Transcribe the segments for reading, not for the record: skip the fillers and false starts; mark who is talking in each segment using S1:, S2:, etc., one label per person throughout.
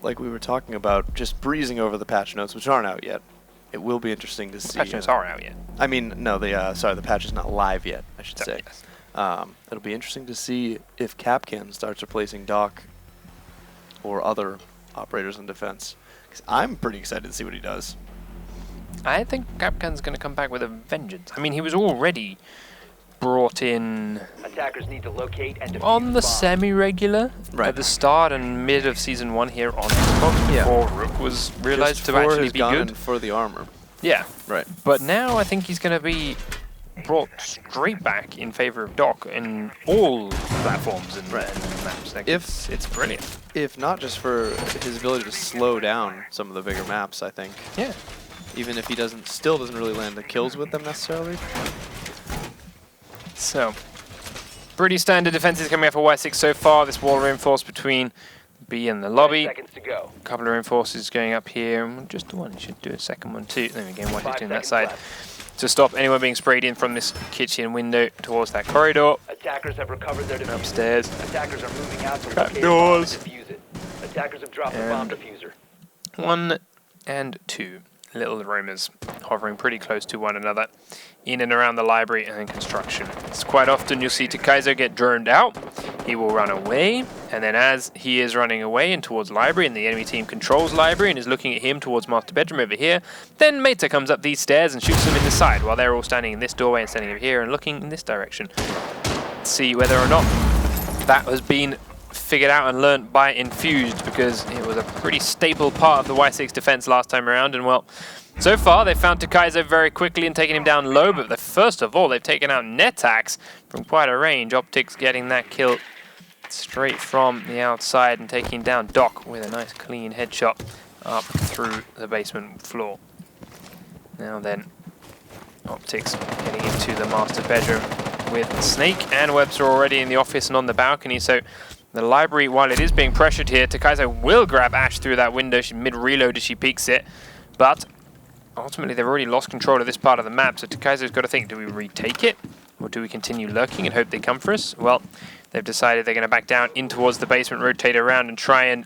S1: like we were talking about, just breezing over the patch notes, which aren't out yet. It will be interesting to see.
S2: Patch notes are out yet.
S1: I mean, no, the patch is not live yet, I should say.
S2: Yes.
S1: It'll be interesting to see if Capcan starts replacing Doc or other operators in defense. 'Cause I'm pretty excited to see what he does.
S2: I think Capcan's going to come back with a vengeance. I mean, he was already brought in
S3: Attackers need to locate and
S2: on the
S3: defuse bomb.
S2: semi-regular
S1: Right.
S2: at the start and mid of Season 1 here on Xbox before Rook was realized
S1: Just
S2: to
S1: for
S2: actually
S1: his
S2: be
S1: gun
S2: good.
S1: and for the armor.
S2: Yeah,
S1: Right.
S2: but now I think he's going to be brought straight back in favor of Doc in all platforms and,
S1: Right.
S2: and maps. Like
S1: If-
S2: it's brilliant.
S1: If not just for his ability to slow down some of the bigger maps, I think.
S2: Yeah.
S1: Even if he still doesn't really land the kills with them necessarily.
S2: So, pretty standard defenses coming out for WySix so far. This wall reinforced between B and the lobby.
S3: 10 seconds to go.
S2: A couple of reinforcers going up here, and just the one. He should do a second one too. There we go. One
S3: 5
S2: hit in that
S3: seconds
S2: side
S3: left.
S2: to stop anyone being sprayed in from this kitchen window towards that corridor.
S3: Attackers have recovered their diffuser.
S2: Upstairs.
S3: Attackers are moving out to
S2: Trap
S3: locate a bomb and
S2: doors.
S3: defuse it. Attackers have dropped the
S2: And
S3: bomb diffuser.
S2: 1 and 2 little roamers hovering pretty close to one another in and around the library and construction. It's quite often you'll see Takaizo get droned out. He will run away, and then as he is running away and towards library and the enemy team controls library and is looking at him towards master bedroom over here, then Meta comes up these stairs and shoots them in the side while they're all standing in this doorway and standing over here and looking in this direction. Let's see whether or not that has been figured out and learnt by Infused, because it was a pretty staple part of the WySix defense last time around. And well, so far they found Takaizo very quickly and taken him down low, but first of all they've taken out Netax from quite a range. Optics getting that kill straight from the outside and taking down Doc with a nice clean headshot up through the basement floor. Now then, Optics getting into the master bedroom with Snake and Webster already in the office and on the balcony. So the library, while it is being pressured here, Takaizo will grab Ash through that window. She mid-reload as she peeks it, but ultimately they've already lost control of this part of the map. So Takaizo's got to think, do we retake it or do we continue lurking and hope they come for us? Well, they've decided they're going to back down in towards the basement, rotate around and try and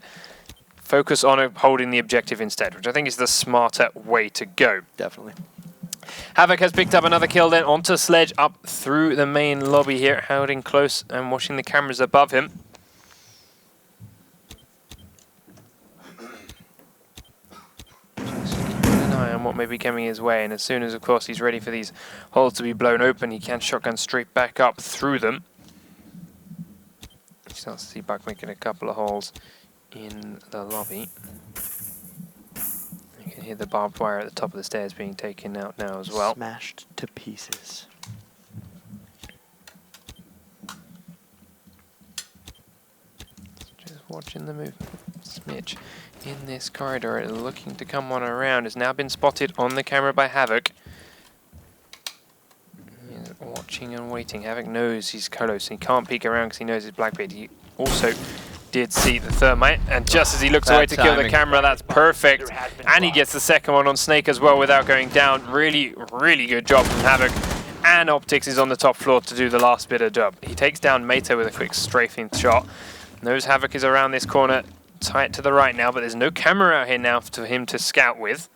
S2: focus on holding the objective instead, which I think is the smarter way to go.
S1: Definitely.
S2: Havoc has picked up another kill then onto Sledge up through the main lobby here, holding close and watching the cameras above him. Just keeping an eye on what may be coming his way, and as soon as, of course, he's ready for these holes to be blown open, he can shotgun straight back up through them. You start to see Buck making a couple of holes in the lobby. You can hear the barbed wire at the top of the stairs being taken out now as well.
S1: Smashed to pieces.
S2: Just watching the movement. Smitch in this corridor, looking to come on around, has now been spotted on the camera by Havoc. He's watching and waiting. Havoc knows he's close. He can't peek around because he knows his Blackbeard. He also did see the thermite, and just as he looks away to kill the camera, that's perfect. And he gets the second one on Snake as well without going down. Really, really good job from Havoc. And Optics is on the top floor to do the last bit of job. He takes down Meta with a quick strafing shot. Knows Havoc is around this corner, tight to the right now, but there's no camera out here now for him to scout with.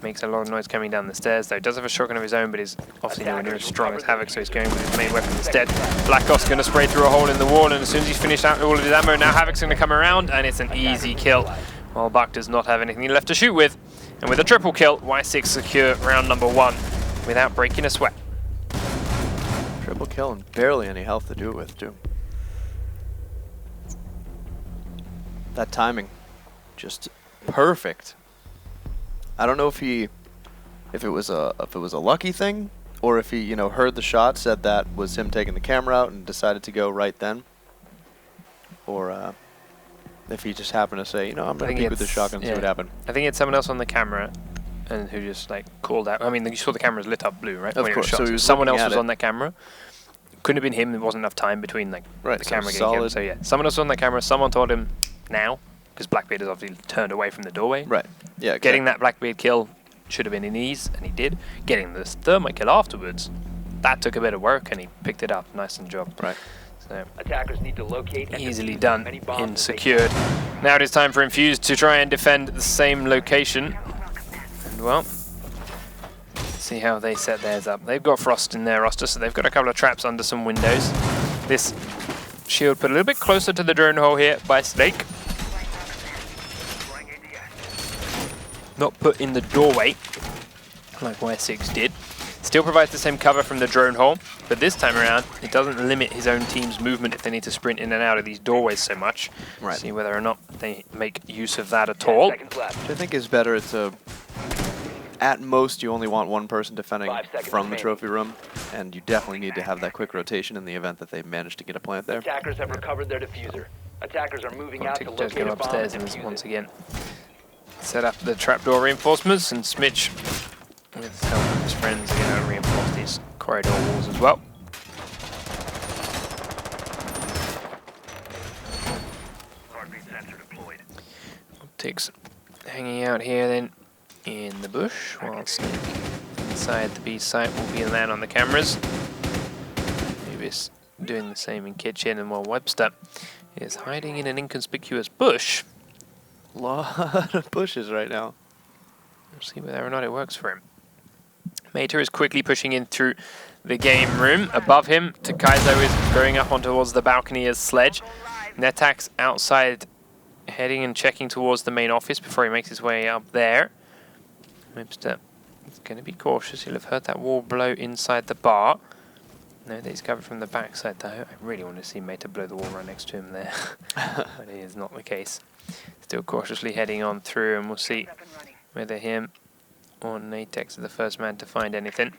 S2: Makes a lot of noise coming down the stairs though. Does have a shotgun of his own, but is obviously nowhere near as strong as Havoc, so he's going with his main weapon instead. Black Ops going to spray through a hole in the wall, and as soon as he's finished out all of his ammo, now Havoc's going to come around, and it's an easy kill. While Buck does not have anything left to shoot with. And with a triple kill, WySix secure round number 1 without breaking a sweat.
S1: Triple kill and barely any health to do it with, too. That timing, just perfect. I don't know if it was a lucky thing, or if he, heard the shot, said that was him taking the camera out and decided to go right then, or if he just happened to say, I'm gonna peek with the shotgun and see what happened.
S2: I think it's someone else on the camera, and who just called out. I mean, you saw the cameras lit up blue, right?
S1: Of course.
S2: So
S1: he was
S2: someone else
S1: looking
S2: was
S1: at
S2: on that camera. Couldn't have been him. There wasn't enough time between the camera getting him. So yeah, someone else on that camera. Someone told him now, because Blackbeard has obviously turned away from the doorway.
S1: Right. Yeah.
S2: Getting that Blackbeard kill should have been in ease, and he did. Getting this thermite kill afterwards, that took a bit of work, and he picked it up. Nice and job.
S1: Right.
S2: So
S3: Attackers need to locate and
S2: easily
S3: defuse
S2: done
S3: as many bombs
S2: in
S3: as they can.
S2: secured. Now it is time for Infused to try and defend the same location. And well, see how they set theirs up. They've got Frost in their roster, so they've got a couple of traps under some windows. This shield put a little bit closer to the drone hole here by Snake. Not put in the doorway like WySix did. Still provides the same cover from the drone hole, but this time around it doesn't limit his own team's movement if they need to sprint in and out of these doorways so much.
S1: Right.
S2: See whether or not they make use of that at
S3: 10
S2: all.
S3: seconds left.
S1: Which I think is better. It's at most you only want one person defending
S3: 5 seconds
S1: from the
S3: remaining.
S1: trophy room, and you definitely need to have that quick rotation in the event that they manage to get a plant there.
S3: Attackers have recovered their diffuser. Attackers are moving out to
S2: Does
S3: locate
S2: go
S3: a bomb
S2: upstairs
S3: and
S2: and
S3: defuse
S2: once
S3: it.
S2: again set up the trapdoor reinforcements, and Smitch, with help of his friends, are going to reinforce these corridor walls as well. Optics hanging out here then in the bush, while Snake inside the B site will be land on the cameras. Maybe's doing the same in kitchen, and while Webster is hiding in an inconspicuous bush.
S1: A lot of bushes right now.
S2: We'll see whether or not it works for him. Mater is quickly pushing in through the game room. Above him, Takaizo is going up on towards the balcony as Sledge. Netak's outside, heading and checking towards the main office before he makes his way up there. Webster is going to be cautious. He'll have heard that wall blow inside the bar. No, that he's covered from the backside though. I really want to see Mater blow the wall right next to him there. But it is not the case. Still cautiously heading on through, and we'll see whether him or Natex are the first man to find anything.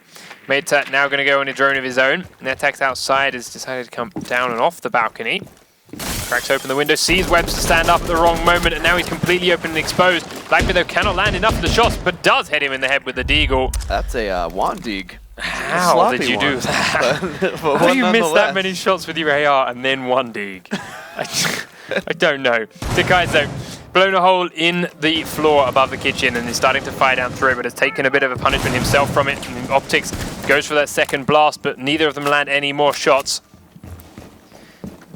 S2: Mater now going to go on a drone of his own. Netex outside has decided to come down and off the balcony. Cracks open the window, sees Webster stand up at the wrong moment, and now he's completely open and exposed. Blackbeard though cannot land enough of the shots, but does hit him in the head with the deagle.
S1: That's a Wandig.
S2: How did you do that? How do you miss that many shots with your AR and then one dig? I don't know. Takaizo blown a hole in the floor above the kitchen and is starting to fire down through it, but has taken a bit of a punishment himself from it. And Optics goes for that second blast, but neither of them land any more shots.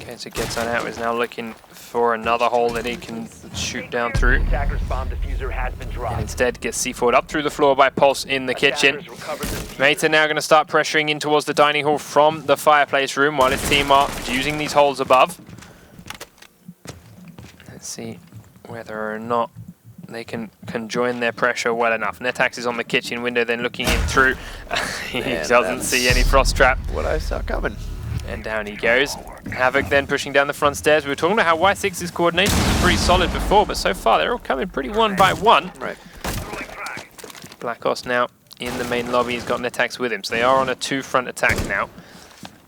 S2: Kaiser gets on out, is now looking for another hole that he can shoot down through.
S3: Attackers bomb diffuser has been
S2: And
S3: dropped.
S2: instead gets C4'd up through the floor by Pulse in the kitchen.
S3: Attackers recovered the diffuser.
S2: Mater now going to start pressuring in towards the dining hall from the fireplace room while his team are using these holes above. Let's see whether or not they can join their pressure well enough. Netax is on the kitchen window, then looking in through. He
S1: Man,
S2: doesn't
S1: that's
S2: see any frost trap.
S1: What I saw coming.
S2: And down he goes. Havoc then pushing down the front stairs. We were talking about how WySix's coordination was pretty solid before, but so far they're all coming pretty one by one.
S1: Right.
S2: Black Ops now in the main lobby. He's got Netax with him, so they are on a two-front attack now.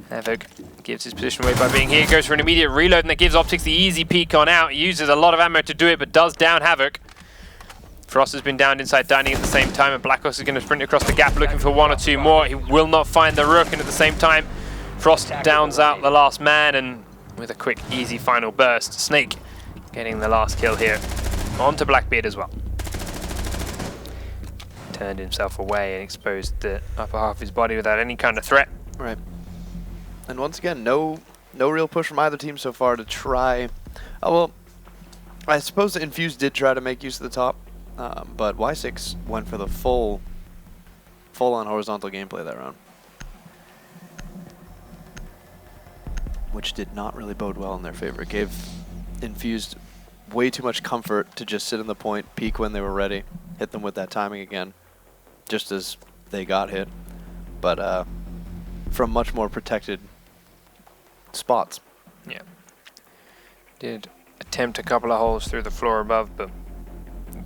S2: Havoc gives his position away by being here. Goes for an immediate reload, and that gives Optics the easy peek on out. He uses a lot of ammo to do it, but does down Havoc. Frost has been downed inside dining at the same time, and Black Ops is going to sprint across the gap looking for one or two more. He will not find the Rook, and at the same time, Frost downs out the last man, and with a quick, easy final burst, Snake getting the last kill here. On to Blackbeard as well. Turned himself away and exposed the upper half of his body without any kind of threat.
S1: Right. And once again, no real push from either team so far to try. Oh, well, I suppose the Infused did try to make use of the top, but WySix went for the full-on horizontal gameplay that round, which did not really bode well in their favor. It gave Infused way too much comfort to just sit in the point, peek when they were ready, hit them with that timing again, just as they got hit, but from much more protected spots.
S2: Yeah. Did attempt a couple of holes through the floor above, but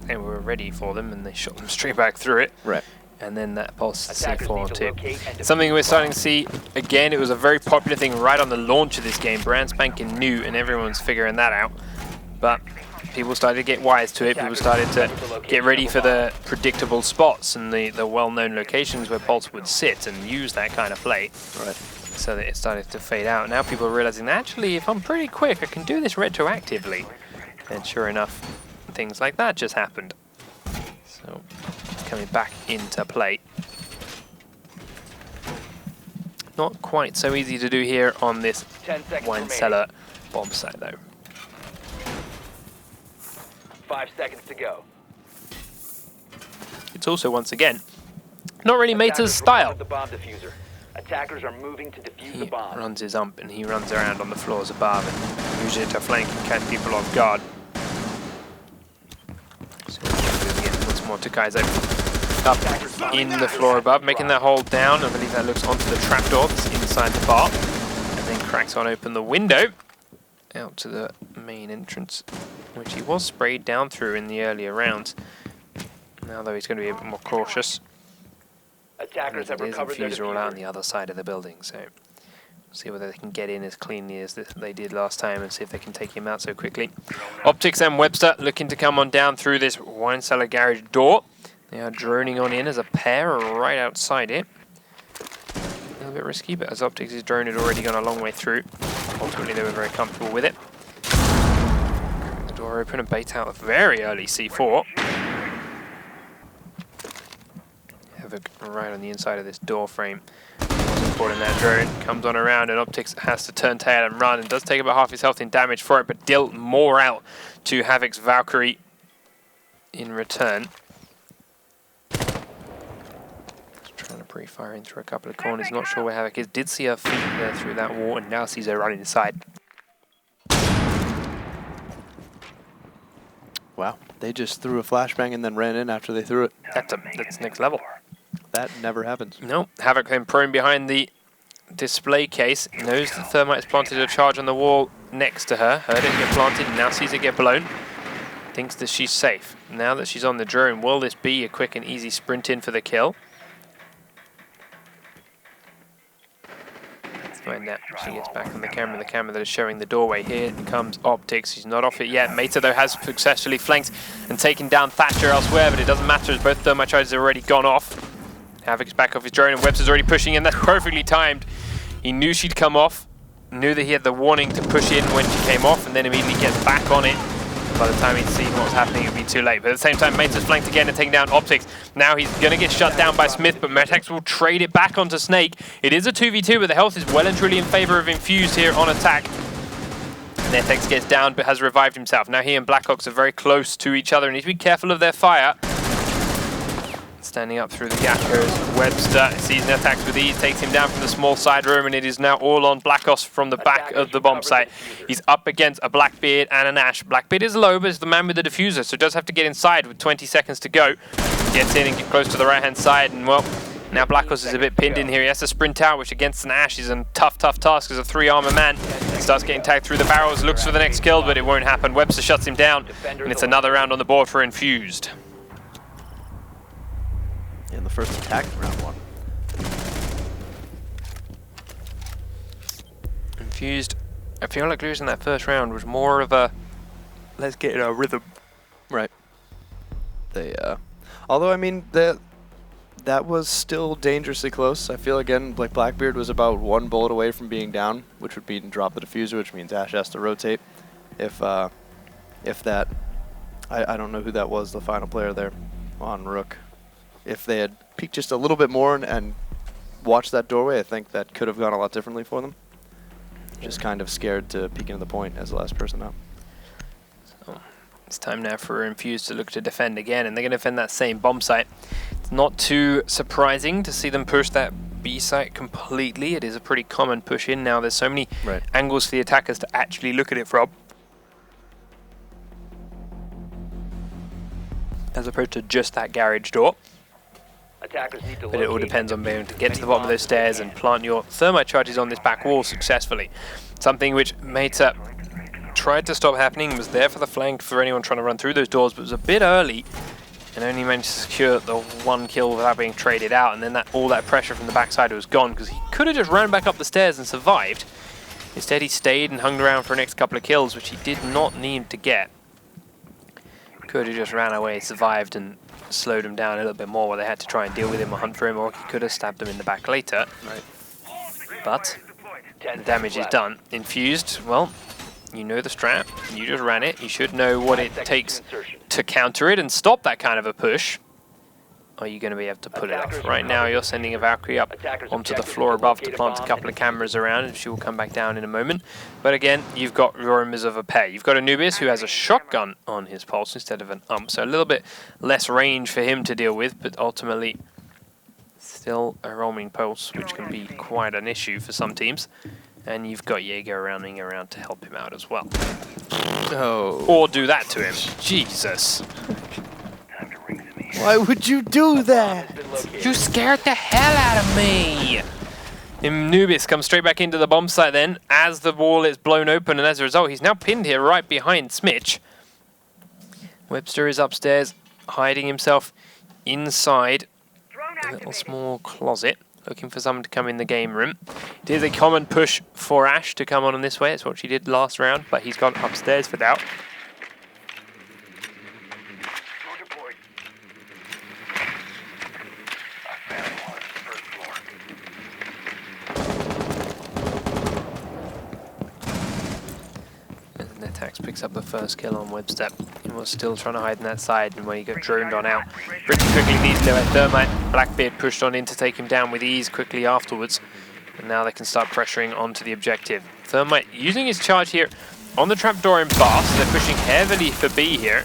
S2: they were ready for them and they shot them straight back through it.
S1: Right.
S2: And then that pulse
S3: Attackers need
S2: C4
S3: to
S2: too.
S3: locate and
S2: Something we're
S3: defuse
S2: starting to
S3: bombs.
S2: see again. It was a very popular thing right on the launch of this game, brand spanking new, and everyone's figuring that out. But people started to get wise to it. People started to get ready for the predictable spots and the well-known locations where Pulse would sit and use that kind of play.
S1: Right.
S2: So that it started to fade out. Now people are realizing that actually, if I'm pretty quick, I can do this retroactively. And sure enough, things like that just happened. So it's coming back into play. Not quite so easy to do here on this
S3: 10 seconds
S2: wine
S3: remaining.
S2: cellar bomb site, though.
S3: 5 seconds to go.
S2: It's also, once again, not really Meta's
S3: Attackers
S2: style.
S3: recovered the bomb diffuser. Attackers are moving to defuse
S2: He
S3: the bomb.
S2: runs his ump and he runs around on the floors above and uses it to flank and catch people off guard. So again, once more to Kaizo. Up in the floor above, making that hole down. I believe that looks onto the trapdoor that's inside the bar. And then cracks on open the window out to the main entrance, which he was sprayed down through in the earlier rounds. Now, though, he's going to be a bit more cautious.
S3: Attackers have
S2: It is
S3: recovered their
S2: Infused all out on
S3: diffuser.
S2: the other side of the building, so see whether they can get in as cleanly as they did last time and see if they can take him out so quickly. Optics and Webster looking to come on down through this wine cellar garage door. They are droning on in as a pair right outside it. A little bit risky, but as Optics' drone had already gone a long way through, ultimately they were very comfortable with it. The door open and bait out a very early C4. Havoc right on the inside of this door frame. Wasn't caught in that drone. Comes on around and Optics has to turn tail and run and does take about half his health in damage for it, but dealt more out to Havoc's Valkyrie in return. Just trying to pre-fire in through a couple of corners. Not sure where Havoc is. Did see her feet there through that wall and now sees her running inside.
S1: Wow, they just threw a flashbang and then ran in after they threw it.
S2: That's next level.
S1: That never happens.
S2: No, Havoc then prone behind the display case. Knows the Thermite's planted a charge on the wall next to her. Heard it get planted, now sees it get blown. Thinks that she's safe. Now that she's on the drone, will this be a quick and easy sprint in for the kill? Let's find out. She gets back on the camera that is showing the doorway. Here comes Optics. She's not off it yet. Meta, though, has successfully flanked and taken down Thatcher elsewhere, but it doesn't matter as both Thermite charges have already gone off. Havoc's back off his drone and Webster's already pushing in. That's perfectly timed. He knew she'd come off, knew that he had the warning to push in when she came off, and then immediately gets back on it. By the time he'd seen what was happening, it would be too late. But at the same time, Meta's flanked again and taking down Optics. Now he's going to get shut down by Smith, but Metex will trade it back onto Snake. It is a 2v2, but the health is well and truly in favor of Infused here on attack. Metex gets down, but has revived himself. Now he and Blackhawks are very close to each other and need to be careful of their fire. Standing up through the gap goes Webster. Sees Netax with ease, takes him down from the small side room, and it is now all on Blackhawks from the back of the bomb site. He's up against a Blackbeard and an Ash. Blackbeard is low, but is the man with the diffuser, so does have to get inside with 20 seconds to go. Gets in and gets close to the right-hand side, and well, now Blackhawks is a bit pinned in here. He has to sprint out, which against an Ash is a tough task as a 3-armor man. He starts getting tagged through the barrels, looks for the next kill, but it won't happen. Webster shuts him down, and it's another round on the board for Infused.
S1: In the first attack in round one.
S2: Infused, I feel like losing that first round was more of a let's get in our rhythm.
S1: Right. They, although I mean that was still dangerously close. I feel again like Blackbeard was about one bullet away from being down, which would be to drop the diffuser, which means Ash has to rotate. If that, I don't know who that was, the final player there on Rook. If they had peeked just a little bit more and watched that doorway, I think that could have gone a lot differently for them. Just kind of scared to peek into the point as the last person out.
S2: So it's time now for Infused to look to defend again, and they're going to defend that same bomb site. It's not too surprising to see them push that B site completely. It is a pretty common push in now. There's so many angles for the attackers to actually look at it from, as opposed to just that garage door. But it all depends on being able to get to the bottom of those stairs and plant your thermite charges on this back wall successfully. Something which Meta tried to stop happening, was there for the flank for anyone trying to run through those doors, but was a bit early and only managed to secure the one kill without being traded out, and then all that pressure from the backside was gone because he could have just ran back up the stairs and survived. Instead he stayed and hung around for the next couple of kills, which he did not need to get. Could have just ran away, survived, and slowed him down a little bit more where they had to try and deal with him or hunt for him, or he could have stabbed him in the back later. But the damage is done. Infused, well, you know the strat, you just ran it, you should know what it takes to counter it and stop that kind of a push. are you going to be able to pull it off? Right now, you're sending a Valkyrie up onto the floor above to plant a couple of cameras around, and she will come back down in a moment. But again, you've got roamers of a pair. You've got Anubis, who has a shotgun on his pulse instead of an so a little bit less range for him to deal with, but ultimately still a roaming pulse, which can be quite an issue for some teams. And you've got Jaeger running around to help him out as well.
S1: Oh.
S2: Or do that to him. Jesus.
S1: Why would you do that?
S2: You scared the hell out of me! Anubis comes straight back into the bomb site then, as the wall is blown open, and as a result, he's now pinned here right behind Smitch. Webster is upstairs, hiding himself inside a little small closet, looking for someone to come in the game room. It is a common push for Ash to come on this way. It's what she did last round, but he's gone upstairs for that. Picks up the first kill on Webster. He was still trying to hide in that side, and when he got droned on out pretty quickly, these Thermite, Blackbeard pushed on in to take him down with ease quickly afterwards, and now they can start pressuring onto the objective. Thermite using his charge here on the trapdoor in Bass. They're pushing heavily for B here,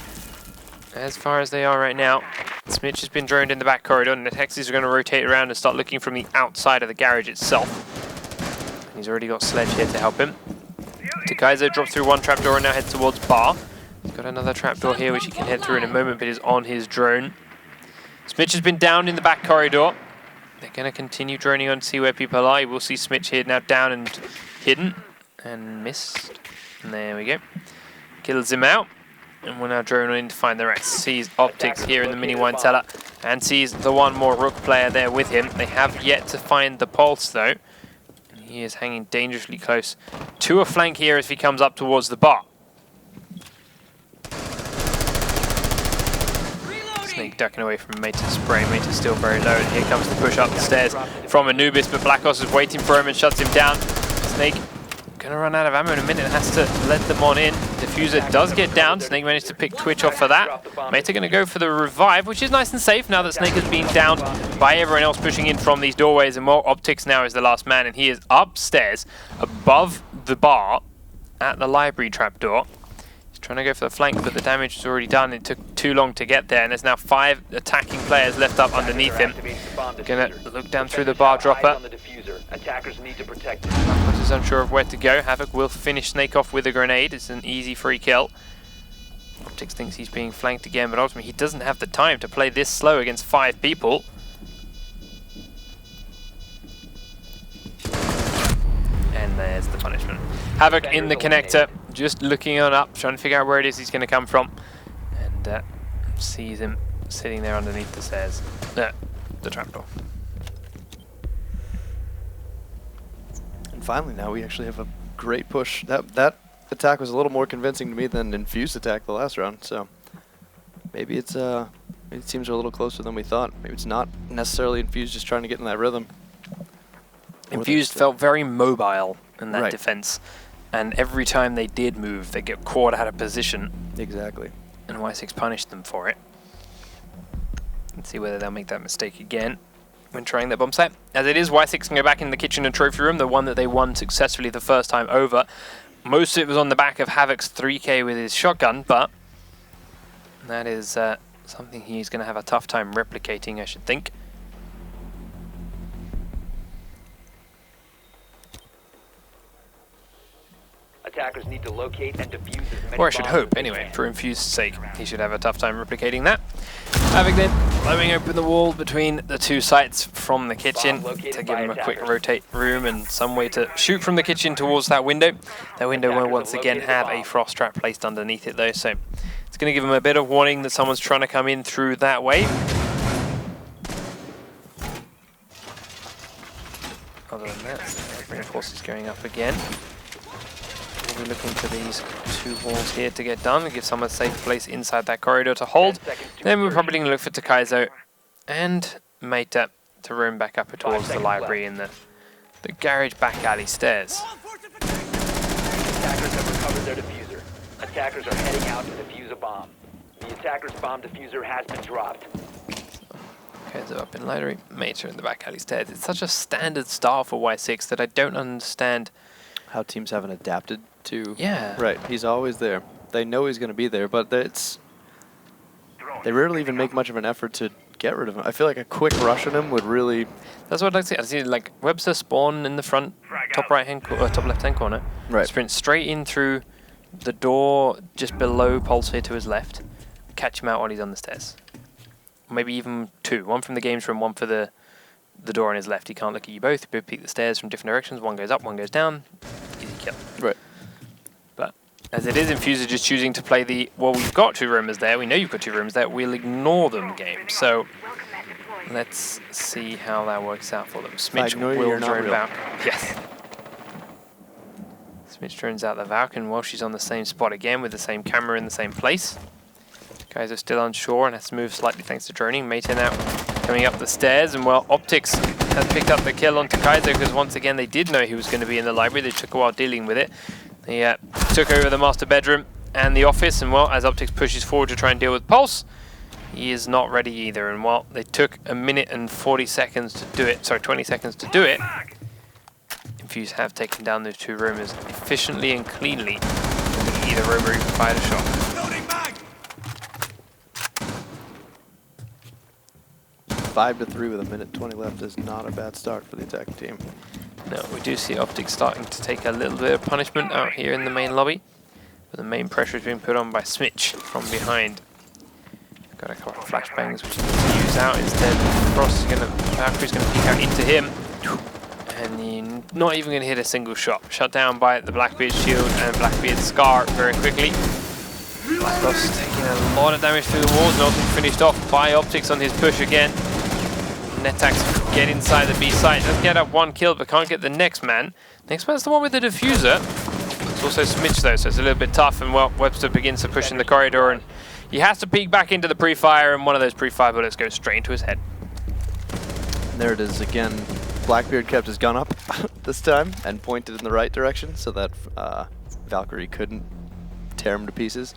S2: as far as they are right now. Smitch has been droned in the back corridor, and the Texas are going to rotate around and start looking from the outside of the garage itself. He's already got Sledge here to help him. Kaiser drops through one trapdoor and now heads towards Bar. He's got another trapdoor here which he can head through in a moment, but is on his drone. Smitch has been down in the back corridor. They're going to continue droning on to see where people are. We'll see Smitch here now down and hidden. And missed. And there we go. Kills him out. And we're now droning in to find the rest. Sees Optics here in the mini wine cellar. And sees the one more Rook player there with him. They have yet to find the Pulse though. He is hanging dangerously close to a flank here as he comes up towards the bar. Snake ducking away from Mate's spray. Mate is still very low, and here comes the push up the stairs from Anubis, but Blackos is waiting for him and shuts him down. Snake gonna run out of ammo in a minute and has to let them on in. Diffuser does get down. Snake managed to pick Twitch off for that. Mate are going to go for the revive, which is nice and safe now that Snake has been downed by everyone else pushing in from these doorways. And more Optics now is the last man, and he is upstairs above the bar at the library trapdoor. He's trying to go for the flank, but the damage is already done. It took too long to get there, and there's now 5 attacking players left up underneath him. Gonna look down through the bar dropper.
S3: Attackers need to protect it.
S2: Blackos is unsure of where to go. Havoc will finish Snake off with a grenade. It's an easy free kill. Optics thinks he's being flanked again, but ultimately he doesn't have the time to play this slow against 5 people. And there's the punishment. Havoc in the connector, just looking on up, trying to figure out where it is he's going to come from. And sees him sitting there underneath the stairs. The trapdoor.
S1: And finally now we actually have a great push. That attack was a little more convincing to me than Infused attack the last round, so maybe it seems a little closer than we thought. Maybe it's not necessarily Infused just trying to get in that rhythm.
S2: Infused felt very mobile in that defense, and every time they did move, they get caught out of position.
S1: Exactly.
S2: And WySix punished them for it. Let's see whether they'll make that mistake again when trying their bomb site. As it is, WySix can go back in the kitchen and trophy room, the one that they won successfully the first time over. Most of it was on the back of Havoc's 3K with his shotgun, but that is something he's going to have a tough time replicating, I should think.
S3: Attackers need to locate and defuse as many
S2: Or I should
S3: bombs
S2: hope,
S3: as they
S2: anyway,
S3: can.
S2: for Infused's sake. He should have a tough time replicating that. Havoc then blowing open the wall between the 2 sites from the kitchen to give him a quick rotate room and some way to shoot from the kitchen towards that window. That window will once again have a frost trap placed underneath it though, so it's going to give him a bit of warning that someone's trying to come in through that way. Other than that, reinforcements going up again. We're looking for these 2 walls here to get done and give someone a safe place inside that corridor to hold. Then we're probably going to look for Takaizo and Meita to roam back up towards the library in the garage back alley stairs.
S3: Attackers have recovered their diffuser. Attackers are heading out to defuse a bomb. The attacker's bomb diffuser has been dropped.
S2: Kaizo up in library, Mater in the back alley stairs. It's such a standard style for WySix that I don't understand
S1: how teams haven't adapted to.
S2: Yeah.
S1: Right, he's always there. They know he's going to be there, but they rarely even make much of an effort to get rid of him. I feel like a quick rush on him would really...
S2: That's what I'd like to see. I'd see like Webster spawn in the front, top left hand corner.
S1: Right.
S2: Sprint straight in through the door just below Pulse here to his left. Catch him out while he's on the stairs. Maybe even two. One from the games room, one for the door on his left. He can't look at you both. You both peek the stairs from different directions. One goes up, one goes down. Easy kill.
S1: Right.
S2: But as it is, Infused just choosing to play the, well, we've got two roomers there. We know you've got two roomers there. We'll ignore them game. So let's see how that works out for them. Smitch will drone Valk. Yes. Smitch drones out the Valk, and while she's on the same spot again with the same camera in the same place. Guys are still unsure and has to move slightly thanks to droning. Mate now coming up the stairs, and well, Optics has picked up the kill onto Kaizo because once again they did know he was going to be in the library. They took a while dealing with it. They took over the master bedroom and the office, and well, as Optics pushes forward to try and deal with Pulse, he is not ready either. And while they took a minute and 40 seconds to do it, sorry, 20 seconds to do it, Infused have taken down those two roomers efficiently and cleanly. Either roomer even fired a shot.
S1: 5-3 with a minute 20 left is not a bad start for the attacking team.
S2: No, we do see Optics starting to take a little bit of punishment out here in the main lobby. But the main pressure is being put on by Smitch from behind. Got a couple of flashbangs which he needs to use out instead. Frost is going to, Valkyrie's going to peek out into him. And he's not even going to hit a single shot. Shut down by the Blackbeard shield and Blackbeard Scar very quickly. Blackbeard's taking a lot of damage through the walls. Nothing finished off by Optics on his push again. Netax get inside the B site. Doesn't get up one kill, but can't get the next man. Next man's the one with the diffuser. It's also Smitch though, so it's a little bit tough. And well, Webster begins to push in the corridor, and he has to peek back into the pre-fire, and one of those pre-fire bullets goes straight into his head.
S1: There it is again. Blackbeard kept his gun up this time and pointed in the right direction so that Valkyrie couldn't tear him to pieces.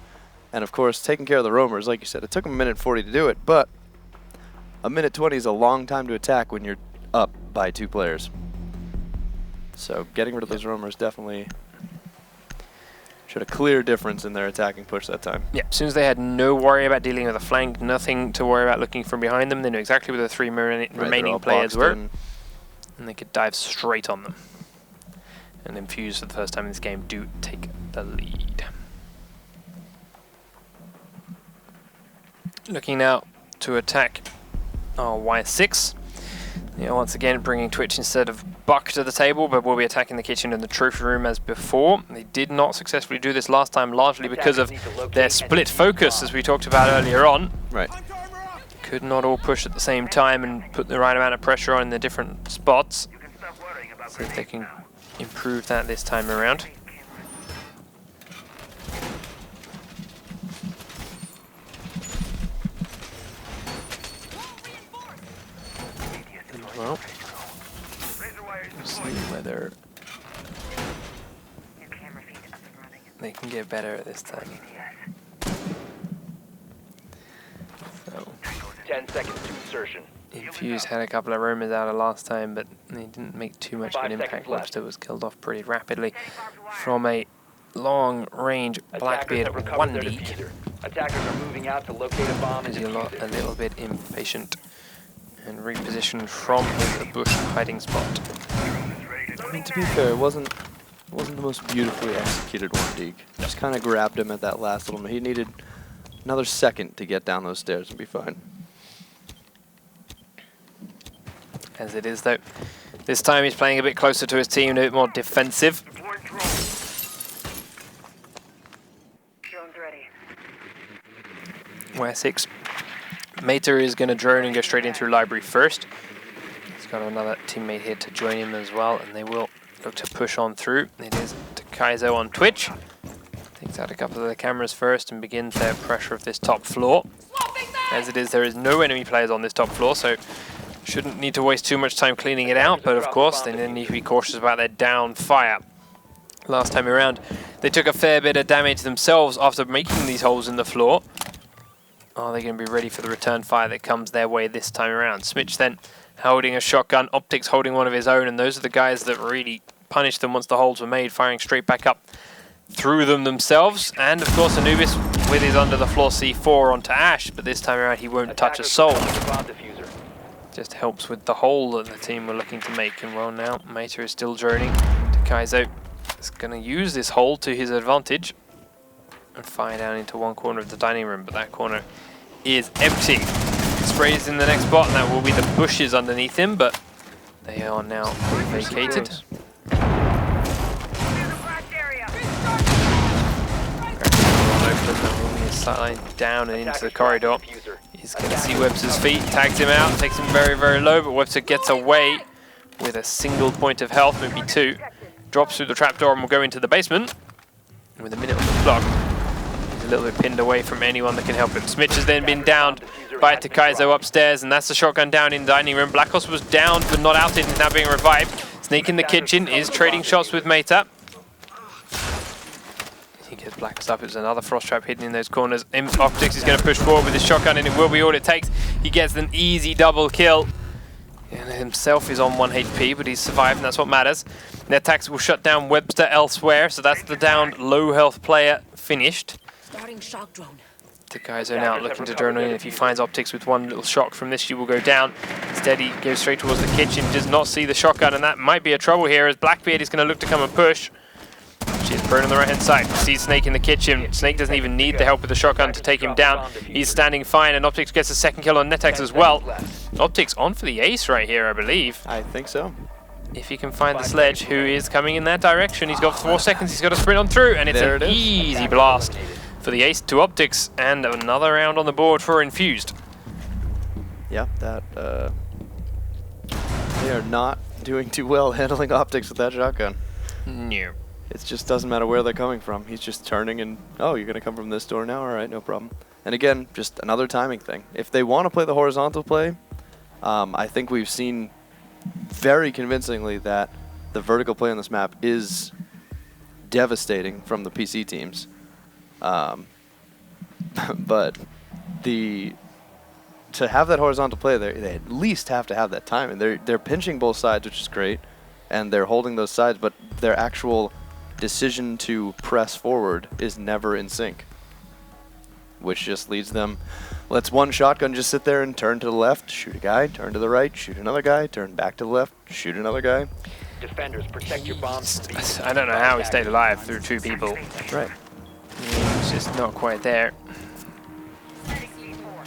S1: And of course, taking care of the roamers, like you said, it took him a minute 40 to do it, but a minute 20 is a long time to attack when you're up by 2 players. So getting rid of those roamers definitely showed a clear difference in their attacking push that time.
S2: Yeah, as soon as they had no worry about dealing with a flank, nothing to worry about looking from behind them, they knew exactly where the 3 remaining players were. And they could dive straight on them. And Infused for the first time in this game do take the lead. Looking now to attack our WySix. Once again bringing Twitch instead of Buck to the table, but we'll be attacking the kitchen and the trophy room as before. They did not successfully do this last time, largely because of their split focus, as we talked about earlier on.
S1: Right.
S2: Could not all push at the same time and put the right amount of pressure on in the different spots. See if they can improve that this time around. Well, we'll see whether they can get better at this time. So,
S3: 10 seconds to insertion.
S2: Infused had a couple of roamers out of last time, but they didn't make too much of an impact. Webster was killed off pretty rapidly from a long-range Blackbeard 1D.
S3: Attackers are moving out to locate a bomb and defuse it.
S2: A little bit impatient and repositioned from the bush hiding spot.
S1: I mean, to be fair, it wasn't the most beautifully executed one, Deke. Just kind of grabbed him at that last little minute. He needed another second to get down those stairs and be fine.
S2: As it is, though, this time he's playing a bit closer to his team, a bit more defensive. WySix. Mater is going to drone and go straight in through library first. He's got another teammate here to join him as well, and they will look to push on through. It is to Kaizo on Twitch. Takes out a couple of the cameras first and begins their pressure of this top floor. As it is, there is no enemy players on this top floor, so shouldn't need to waste too much time cleaning it out, but of course they need to be cautious about their down fire. Last time around, they took a fair bit of damage themselves after making these holes in the floor. Are they going to be ready for the return fire that comes their way this time around? Smitch then holding a shotgun, Optics holding one of his own, and those are the guys that really punished them once the holes were made, firing straight back up through them themselves. And of course Anubis with his under the floor C4 onto Ash, but this time around he won't touch a soul. Just helps with the hole that the team were looking to make. And well, now Meta is still droning. Kaizo is going to use this hole to his advantage and fire down into one corner of the dining room, but that corner is empty. Sprays in the next spot, and that will be the bushes underneath him, but they are now vacated. Sideline down and into the corridor. He's going to see Webster's feet, tags him out, takes him very, very low, but Webster gets away with a single point of health, maybe two. Drops through the trapdoor and will go into the basement. And with a minute on the clock, he's a little bit pinned away from anyone that can help him. Smitch has then been downed by Takaizo upstairs, and that's the shotgun down in the dining room. Black Horse was downed but not out, and is now being revived. Snake in the kitchen is trading shots with Meta. He gets Black up. It's another frost trap hidden in those corners. Optics is going to push forward with his shotgun, and it will be all it takes. He gets an easy double kill. And himself is on 1 HP, but he's survived, and that's what matters. The attacks will shut down Webster elsewhere, so that's the downed low health player finished.
S4: Starting shock drone.
S2: Takaizo now looking to drone in. If he finds Optics with one little shock from this, she will go down. Instead, he goes straight towards the kitchen, does not see the shotgun, and that might be a trouble here as Blackbeard is going to look to come and push. She is prone on the right-hand side. Sees Snake in the kitchen. Snake doesn't even need the help with the shotgun to take him down. He's standing fine, and Optics gets a second kill on Netax as well. Optics on for the ace right here, I believe.
S1: I think so.
S2: If he can find the Sledge, who is coming in that direction. He's got 4 seconds. He's got to sprint on through, and it's an easy blast for the ace to Optics, and another round on the board for Infused.
S1: Yeah, that they are not doing too well handling Optics with that shotgun.
S2: No.
S1: It just doesn't matter where they're coming from. He's just turning and, oh, you're going to come from this door now? All right, no problem. And again, just another timing thing. If they want to play the horizontal play, I think we've seen very convincingly that the vertical play on this map is devastating from the PC teams. But to have that horizontal play, they at least have to have that timing. They're pinching both sides, which is great, and they're holding those sides, but their actual decision to press forward is never in sync, which just leads them, lets one shotgun just sit there and turn to the left, shoot a guy, turn to the right, shoot another guy, turn back to the left, shoot another guy.
S3: Defenders, protect your bombs.
S2: I don't know how he stayed alive through 2 people.
S1: That's right.
S2: It's just not quite there.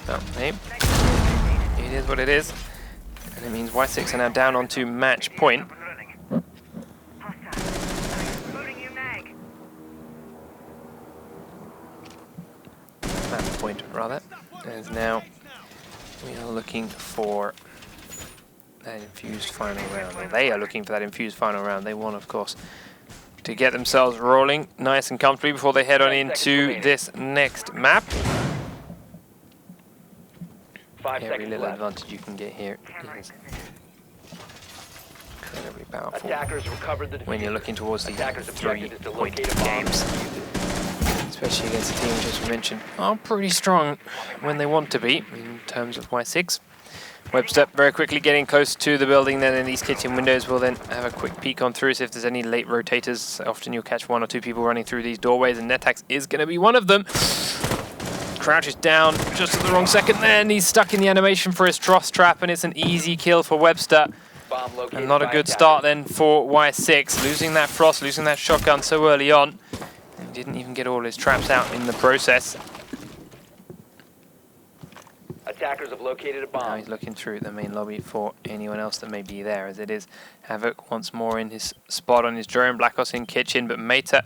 S2: Oh, hey. It is what it is. And it means WySix are now down onto match point. Match point, rather. As now we are looking for that infused final round. Well, they are looking for that infused final round. They want, of course, to get themselves rolling nice and comfortably before they head on into this next map. Every little advantage you can get here is incredibly powerful when you're looking towards these 3-point games, especially against a team which, as we mentioned, are pretty strong when they want to be in terms of WySix. Webster very quickly getting close to the building, then in these kitchen windows we'll then have a quick peek on through, see if there's any late rotators. Often you'll catch 1 or 2 people running through these doorways, and Netax is going to be one of them. Crouches down just at the wrong second there, and he's stuck in the animation for his frost trap, and it's an easy kill for Webster. And not a good start then for WySix, losing that frost, losing that shotgun so early on. And didn't even get all his traps out in the process.
S3: Attackers have located a bomb.
S2: Now he's looking through the main lobby for anyone else that may be there, as it is Havoc once more in his spot on his drone, Black Ops in kitchen, but Meta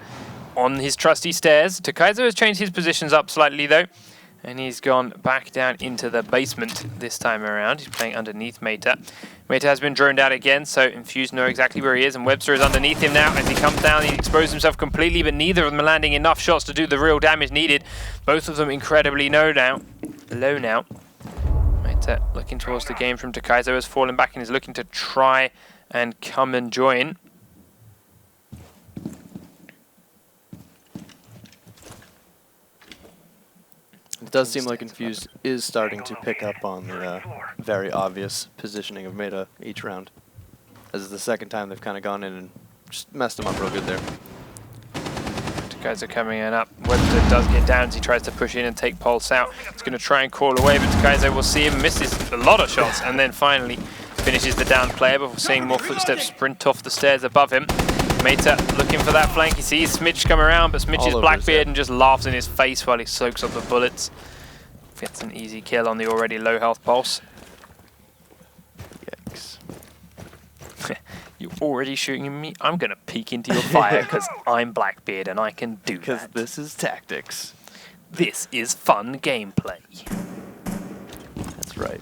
S2: on his trusty stairs. Takaizo has changed his positions up slightly though, and he's gone back down into the basement this time around. He's playing underneath Meta. Meta has been droned out again, so Infused know exactly where he is, and Webster is underneath him now. As he comes down, he exposed himself completely, but neither of them are landing enough shots to do the real damage needed. Both of them incredibly low now. Meta looking towards the game from Takaizo, has fallen back and is looking to try and come and join.
S1: It does seem like Infused is starting to pick up on the very obvious positioning of meta each round. This is the second time they've kind of gone in and just messed them up real good there.
S2: Guys are coming in up. Webster does get down as he tries to push in and take Pulse out. He's going to try and call away, but Takaizo will see him, misses a lot of shots, and then finally finishes the down player before seeing more footsteps sprint off the stairs above him. Meta looking for that flank. He sees Smitch come around, but Smitch is Blackbeard and just laughs in his face while he soaks up the bullets. Gets an easy kill on the already low health Pulse.
S1: Yikes.
S2: You're already shooting at me? I'm going to peek into your fire because I'm Blackbeard and I can do that.
S1: Because this is tactics.
S2: This is fun gameplay.
S1: That's right.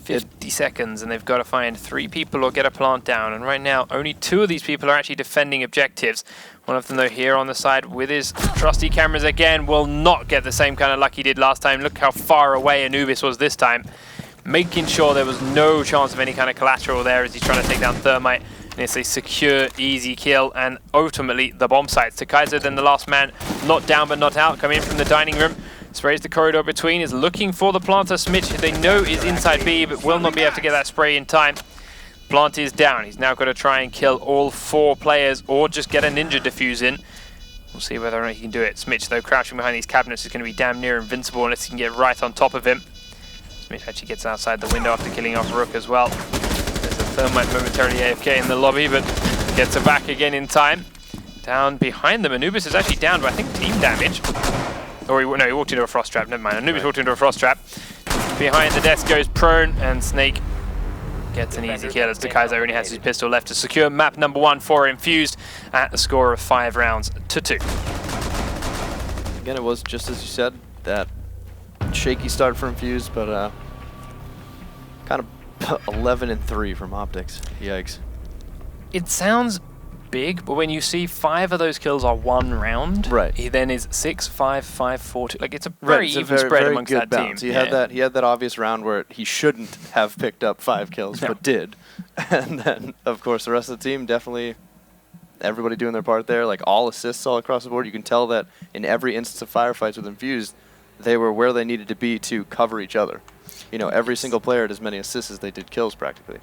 S2: 50 seconds and they've got to find 3 people or get a plant down. And right now, only 2 of these people are actually defending objectives. One of them, though, here on the side with his trusty cameras again, will not get the same kind of luck he did last time. Look how far away Anubis was this time. Making sure there was no chance of any kind of collateral there as he's trying to take down Thermite. And it's a secure, easy kill, and ultimately the bomb sites. Takaizo, then the last man, not down but not out, coming in from the dining room. Sprays the corridor between, is looking for the planter. Smitch, they know is inside B, but will not be able to get that spray in time. Plant is down. He's now got to try and kill all 4 players or just get a ninja defuse in. We'll see whether or not he can do it. Smitch, though, crouching behind these cabinets is going to be damn near invincible unless he can get right on top of him. Smitch actually gets outside the window after killing off Rook as well. There's a Thermite momentarily AFK in the lobby, but gets it back again in time. Down behind them, Anubis is actually down by, I think, team damage. Or no, he walked into a frost trap, never mind. Anubis walked into a frost trap. Behind the desk goes prone, and Snake gets an easy kill as Takaizo only has his pistol left to secure map number 1 for Infused at the score of 5 rounds to 2.
S1: Again, it was just as you said, that shaky start for Infused, but kind of 11-3 from Optics. Yikes.
S2: It sounds big, but when you see 5 of those kills are 1 round,
S1: right?
S2: He then is 6, 5, 5, 4, 2. Like it's a very even spread
S1: very
S2: amongst
S1: good
S2: that
S1: balance.
S2: team.
S1: He had that obvious round where he shouldn't have picked up 5 kills, but did. And then, of course, the rest of the team definitely, everybody doing their part there. Like all assists all across the board. You can tell that in every instance of firefights with Infused, they were where they needed to be to cover each other. You know, every single player had as many assists as they did kills practically.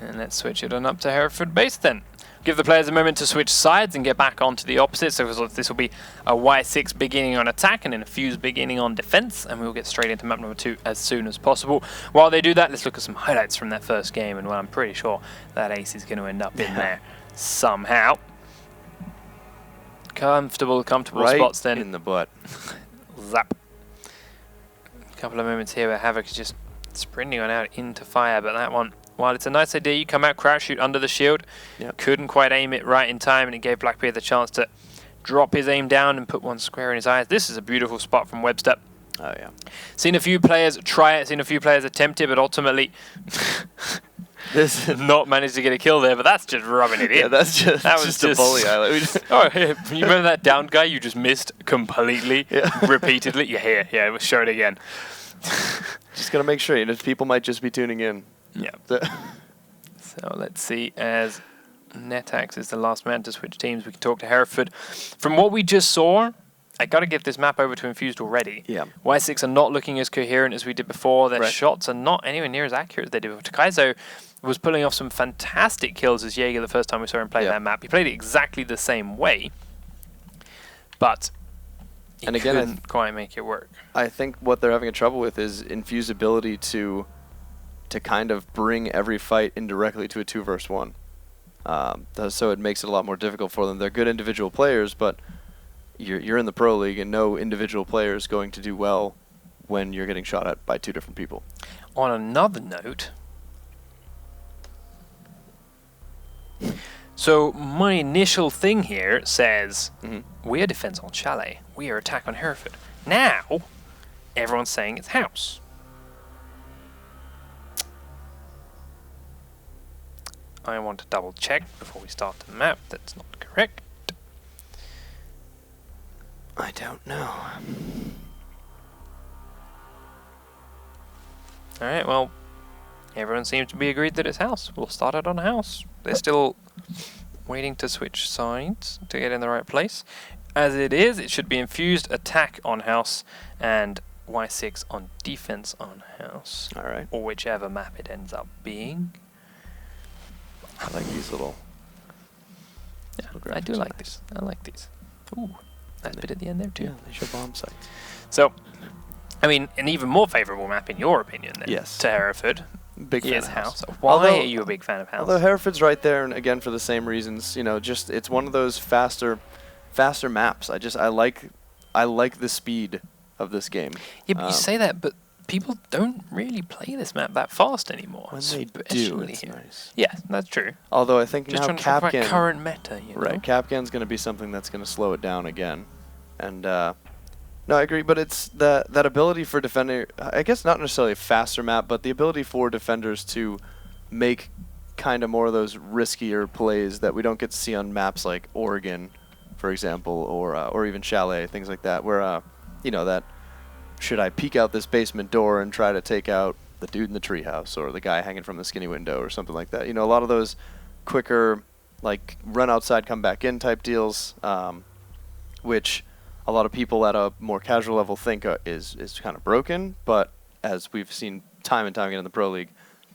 S1: And
S2: let's switch it on up to Hereford base then. Give the players a moment to switch sides and get back onto the opposite. So this will be a WySix beginning on attack and an Infused beginning on defense. And we'll get straight into map number 2 as soon as possible. While they do that, let's look at some highlights from that first game. And well, I'm pretty sure that ace is going to end up in there somehow. Comfortable
S1: right
S2: spots then.
S1: in the butt.
S2: Zap. A couple of moments here where Havoc is just sprinting on out into fire, but that one, while it's a nice idea, you come out, crouch, shoot under the shield. Yep. Couldn't quite aim it right in time, and it gave Blackbeard the chance to drop his aim down and put one square in his eyes. This is a beautiful spot from Webster.
S1: Oh, yeah.
S2: Seen a few players try it, seen a few players attempt it, but ultimately not managed to get a kill there, but that's just rubbing it in.
S1: Yeah, that was just a bully highlight.
S2: Oh, yeah. You remember that down guy you just missed completely, repeatedly? Yeah, we'll show it again.
S1: Just got to make sure, people might just be tuning in.
S2: Yeah. So let's see, as Netax is the last man to switch teams, we can talk to Hereford. From what we just saw, I got to give this map over to Infused already.
S1: Yeah.
S2: WySix are not looking as coherent as we did before. Their shots are not anywhere near as accurate as they did before. Takaizo was pulling off some fantastic kills as Jaeger the first time we saw him play that map. He played it exactly the same way, but he couldn't quite make it work.
S1: I think what they're having trouble with is Infused ability to kind of bring every fight indirectly to a 2 versus 1. So it makes it a lot more difficult for them. They're good individual players, but you're in the pro league, and no individual player is going to do well when you're getting shot at by 2 different people.
S2: On another note, so my initial thing here says we are defense on Chalet, we are attack on Hereford. Now, everyone's saying it's house. I want to double check before we start the map. That's not correct.
S1: I don't know.
S2: Alright, well, everyone seems to be agreed that it's house. We'll start it on house. They're still waiting to switch sides to get in the right place. As it is, it should be Infused attack on house and WySix on defense on house.
S1: All right.
S2: Or whichever map it ends up being.
S1: I like these little.
S2: Yeah,
S1: little
S2: I do
S1: graphics.
S2: like this. I like these. Ooh, nice bit at the end there too.
S1: Yeah, they show bomb sites.
S2: So, I mean, an even more favourable map in your opinion then
S1: Yes.
S2: to Hereford
S1: Big fan
S2: is
S1: of
S2: House.
S1: House.
S2: Why
S1: Although-
S2: are you a big fan of House?
S1: Although Hereford's right there, and again for the same reasons, you know, just it's one of those faster maps. I like the speed of this game.
S2: Yeah, but you say that, but people don't really play this map that fast anymore.
S1: When they do,
S2: especially
S1: it's
S2: here.
S1: nice.
S2: Yeah, that's true.
S1: Although I think
S2: Just
S1: now
S2: trying to talk about
S1: Capcan,
S2: current meta, you know?
S1: right? Capcan's going to be something that's going to slow it down again, and no, I agree. But it's that ability for defender. I guess not necessarily a faster map, but the ability for defenders to make kind of more of those riskier plays that we don't get to see on maps like Oregon, for example, or even Chalet, things like that, where you know, that should I peek out this basement door and try to take out the dude in the treehouse or the guy hanging from the skinny window or something like that. You know, a lot of those quicker, like, run outside, come back in type deals, which a lot of people at a more casual level think is kind of broken, but as we've seen time and time again in the Pro League,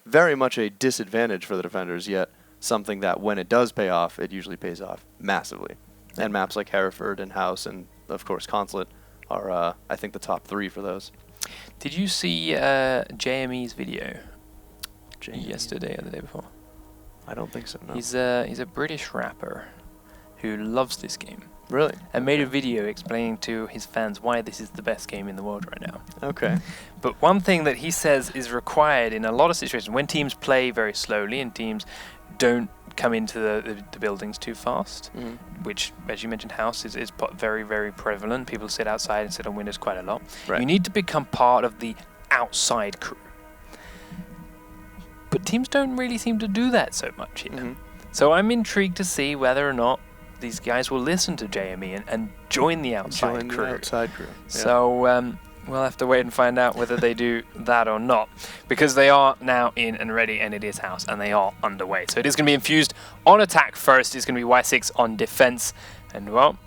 S1: very much a disadvantage for the defenders, yet something that when it does pay off, it usually pays off massively. And maps like Hereford and House and, of course, Consulate are, I think, the top 3 for those.
S2: Did you see JME's video
S1: JME?
S2: yesterday or the day before?
S1: I don't think so, no.
S2: He's a British rapper who loves this game
S1: Really?
S2: and made a video explaining to his fans why this is the best game in the world right now.
S1: Okay.
S2: But one thing that he says is required in a lot of situations when teams play very slowly and teams don't come into the buildings too fast, which, as you mentioned, House is very, very prevalent. People sit outside and sit on windows quite a lot.
S1: Right.
S2: You need to become part of the outside crew. But teams don't really seem to do that so much here. So I'm intrigued to see whether or not these guys will listen to JME and join the outside crew.
S1: Outside crew. Yeah.
S2: So we'll have to wait and find out whether they do that or not, because they are now in and ready, and it is House, and they are underway. So it is going to be Infused on attack first. It's going to be WySix on defense, and well,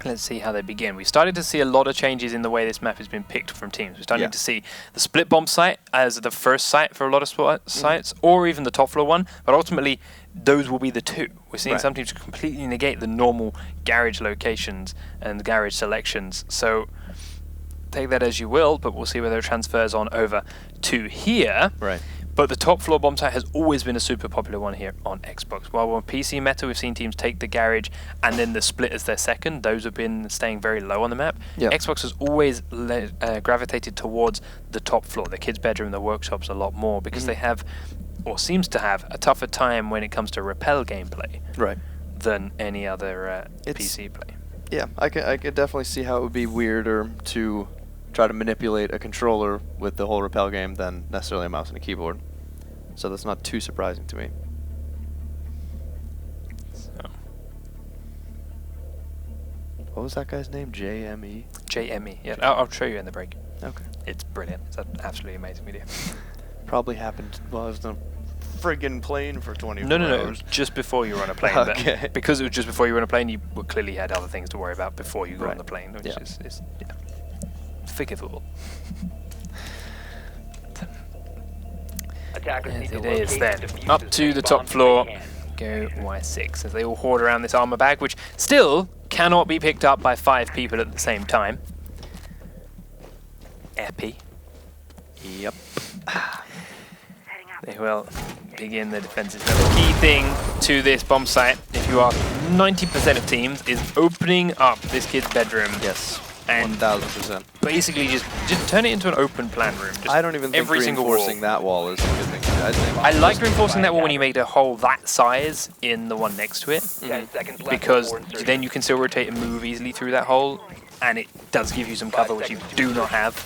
S2: let's see how they begin. We started to see a lot of changes in the way this map has been picked from teams. We're starting to see the split bomb site as the first site for a lot of sites, or even the top floor one, but ultimately those will be the 2. We're seeing some teams completely negate the normal garage locations and garage selections. So take that as you will, but we'll see whether it transfers on over to here.
S1: Right.
S2: But the top floor bomb site has always been a super popular one here on Xbox. While on PC meta, we've seen teams take the garage and then the split as their second. Those have been staying very low on the map.
S1: Yep.
S2: Xbox has always gravitated towards the top floor, the kids' bedroom, the workshops a lot more, because they have, or seems to have, a tougher time when it comes to rappel gameplay than any other PC play.
S1: Yeah, I could definitely see how it would be weirder to try to manipulate a controller with the whole rappel game than necessarily a mouse and a keyboard. So that's not too surprising to me.
S2: So.
S1: What was that guy's name? JME?
S2: JME, yeah. I'll show you in the break.
S1: Okay.
S2: It's brilliant. It's an absolutely amazing video.
S1: Probably happened while I was on a friggin' plane for 24
S2: No,
S1: hours.
S2: just before you were on a plane.
S1: Okay.
S2: But because it was just before you were on a plane, you clearly had other things to worry about before you got on the plane, which is forgivable.
S3: Attackers need
S2: As
S3: to
S2: it is
S3: locate
S2: then.
S3: and defuse
S2: Up
S3: as
S2: to
S3: many
S2: the top
S3: bombs as
S2: floor
S3: they can.
S2: go WySix as they all hoard around this armor bag, which still cannot be picked up by 5 people at the same time. Epi.
S1: Yep.
S2: They will begin the defenses. Now, the key thing to this bomb site, if you are 90% of teams, is opening up this kid's bedroom.
S1: Yes.
S2: And
S1: 1000%.
S2: basically just turn it into an open plan room. Just
S1: I don't even think
S2: every single wall.
S1: reinforcing that wall is a good thing to do. I think
S2: I like reinforcing that wall when you make a hole that size in the one next to it,
S3: 10 seconds left
S2: because
S3: before insertion.
S2: then you can still rotate and move easily through that hole, and it does give you some cover which you do not have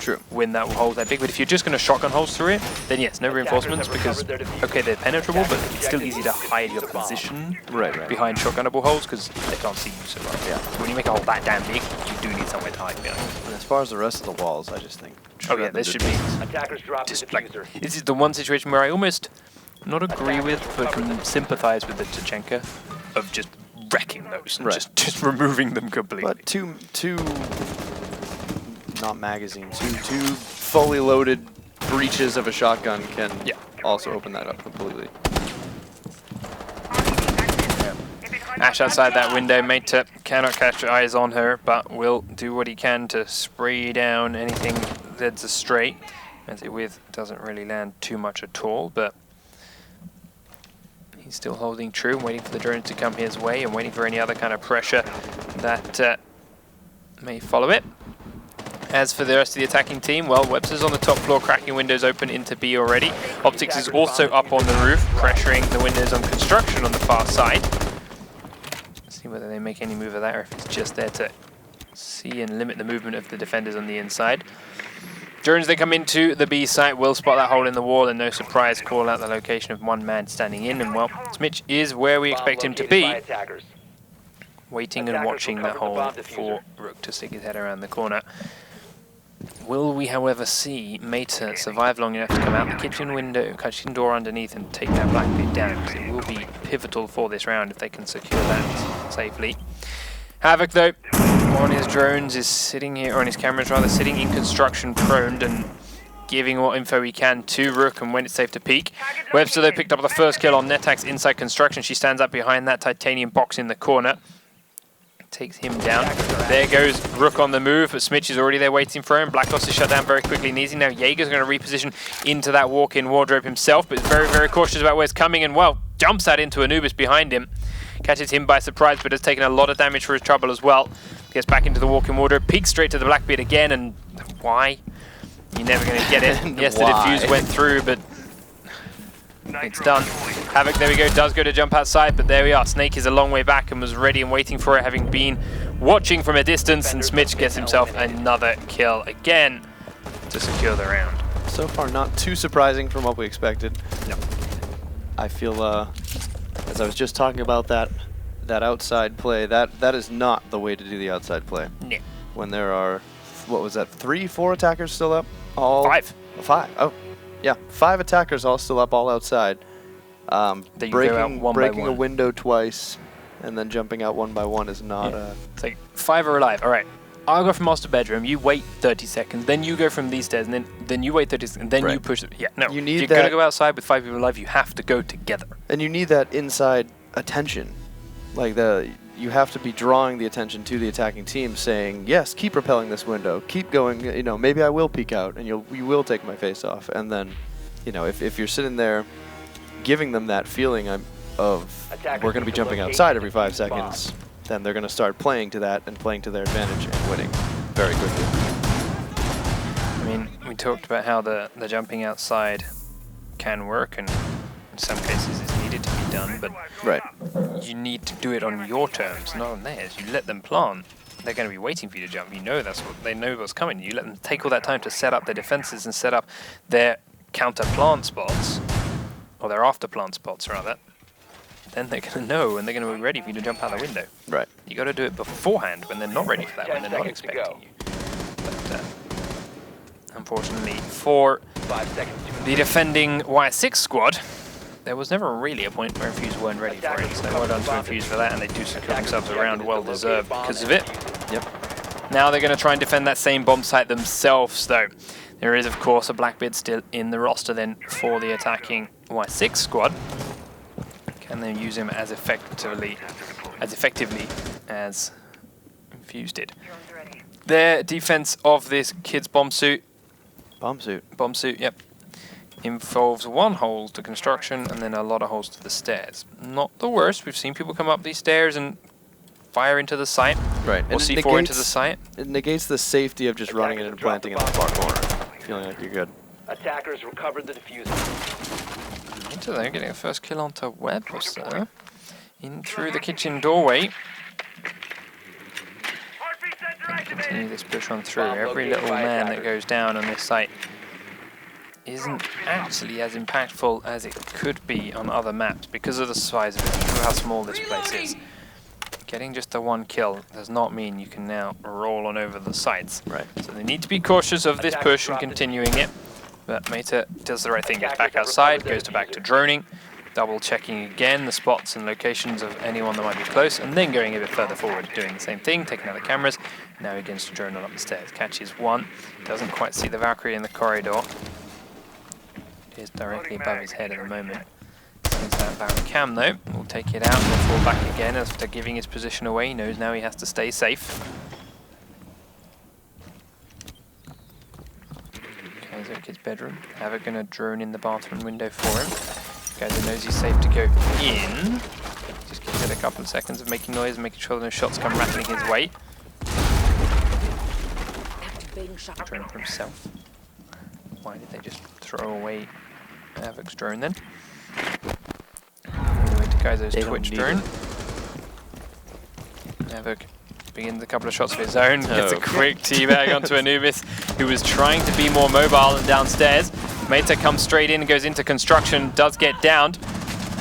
S1: True.
S2: when that hole is that big. But if you're just going to shotgun holes through it, then yes, no reinforcements, because okay, they're penetrable, but it's still easy to hide your position behind shotgunnable holes because they can't see you so well.
S1: Yeah.
S2: When you make a hole that damn big, you do need somewhere to hide behind.
S1: And as far as the rest of the walls, I just think.
S2: Oh yeah, there should be
S3: Attackers drop the
S2: just like,
S3: diffuser.
S2: this is the one situation where I almost not agree with, but can sympathize with the Tachenka of just wrecking those and just removing them completely.
S1: But two not magazine. Two fully loaded breaches of a shotgun can also open that up completely.
S2: Ash outside that window. Mate cannot catch eyes on her, but will do what he can to spray down anything that's astray. As it with doesn't really land too much at all, but he's still holding true and waiting for the drones to come his way and waiting for any other kind of pressure that may follow it. As for the rest of the attacking team, well, Webster's on the top floor, cracking windows open into B already. Optics is also up on the roof, pressuring the windows on construction on the far side. See whether they make any move of that or if it's just there to see and limit the movement of the defenders on the inside. Drones, they come into the B site, will spot that hole in the wall and no surprise call out the location of one man standing in. And well, Smitch is where we expect him to be, waiting and watching that hole for Rook to stick his head around the corner. Will we, however, see Mater survive long enough to come out the kitchen door underneath and take that Blackbeard down? Because it will be pivotal for this round if they can secure that safely. Havoc, though, on his drones is sitting here, or on his cameras rather, sitting in construction prone and giving what info he can to Rook and when it's safe to peek. Webster, though, picked up the first kill on Netax inside construction. She stands up behind that titanium box in the corner. Takes him down. There goes Rook on the move, but Smitch is already there waiting for him. Black Ops is shut down very quickly and easy. Now Jaeger's going to reposition into that walk-in wardrobe himself, but is very, very cautious about where it's coming and, well, jumps that into Anubis behind him. Catches him by surprise, but has taken a lot of damage for his trouble as well. Gets back into the walk-in wardrobe, peeks straight to the Blackbeard again, and why? You're never going to get it. Yes, the defuse went through, but it's done. Havoc, there we go, does go to jump outside, but there we are. Snake is a long way back and was ready and waiting for it, having been watching from a distance, and Smitch gets himself another kill again to secure the round.
S1: So far, not too surprising from what we expected.
S2: No.
S1: I feel, as I was just talking about that outside play, that is not the way to do the outside play.
S2: No.
S1: When there are, what was that, 3, 4 attackers still up? All
S2: 5.
S1: 5. Oh, yeah, 5 attackers all still up, all outside. Breaking a window twice and then jumping out one by one is not a...
S2: It's like 5 are alive. All right, I'll go from master bedroom, you wait 30 seconds, then you go from these stairs, and then you wait 30 seconds, and then you push it. Yeah, no,
S1: you need
S2: if you're going to go outside with 5 people alive, you have to go together. And
S1: you need that inside attention. Like, you have to be drawing the attention to the attacking team, saying, yes, keep repelling this window, keep going, you know, maybe I will peek out, and you will take my face off. And then, you know, if you're sitting there giving them that feeling of we're going to be jumping outside every 5 seconds, then they're going to start playing to that and playing to their advantage and winning very quickly.
S2: I mean, we talked about how the jumping outside can work, and in some cases it's needed to be done, but you need to do it on your terms, not on theirs. You let them plant. They're going to be waiting for you to jump. You know they know what's coming. You let them take all that time to set up their defenses and set up their counter plant spots, or their after plant spots rather. Then they're going to know and they're going to be ready for you to jump out the window.
S1: Right.
S2: You got to do it beforehand when they're not ready for that, when they're not expecting you. But unfortunately for the defending WySix squad, there was never really a point where Infused weren't ready for it. So well done to Infused for that, and they do secure themselves a round well deserved because of it.
S1: Yep.
S2: Now they're going to try and defend that same bomb site themselves, though. There is, of course, a Blackbeard still in the roster then for the attacking WySix squad. Can they use him as effectively as Infused did? Their defense of this kid's bomb suit, yep, involves 1 hole to construction and then a lot of holes to the stairs. Not the worst. We've seen people come up these stairs and fire into the site.
S1: Right.
S2: Or C4 into the site.
S1: It negates the safety of just running in and planting in the far corner, feeling like you're good.
S3: Attackers recovered the diffuser.
S2: So they're getting a first kill onto Webster. In through the kitchen doorway. Gonna continue this push on through. Every little man that goes down on this site isn't actually as impactful as it could be on other maps because of the size of it, because of how small this place is. Getting just the 1 kill does not mean you can now roll on over the sites.
S1: Right.
S2: So they need to be cautious of this push and continuing it. But Mater does the right thing, gets back outside, goes back to droning, double checking again the spots and locations of anyone that might be close, and then going a bit further forward, doing the same thing, taking out the cameras. Now he begins to drone on up the stairs. Catches one, doesn't quite see the Valkyrie in the corridor. It is directly above his head at the moment. Sees that Valkyrie cam though, will take it out and will fall back again after giving his position away. He knows now he has to stay safe. Kaiser kid's bedroom. Havoc gonna drone in the bathroom window for him. Kaiser knows he's safe to go in. Just gives it a couple of seconds of making noise and making sure no shots come rattling his way. Drone for himself. Why did they just throw away Havoc's drone then? Anyway, to Kaiser's Twitch drone. Havoc begins a couple of shots of his own, gets a quick teabag onto Anubis, who was trying to be more mobile and downstairs. Meta comes straight in and goes into construction, does get downed.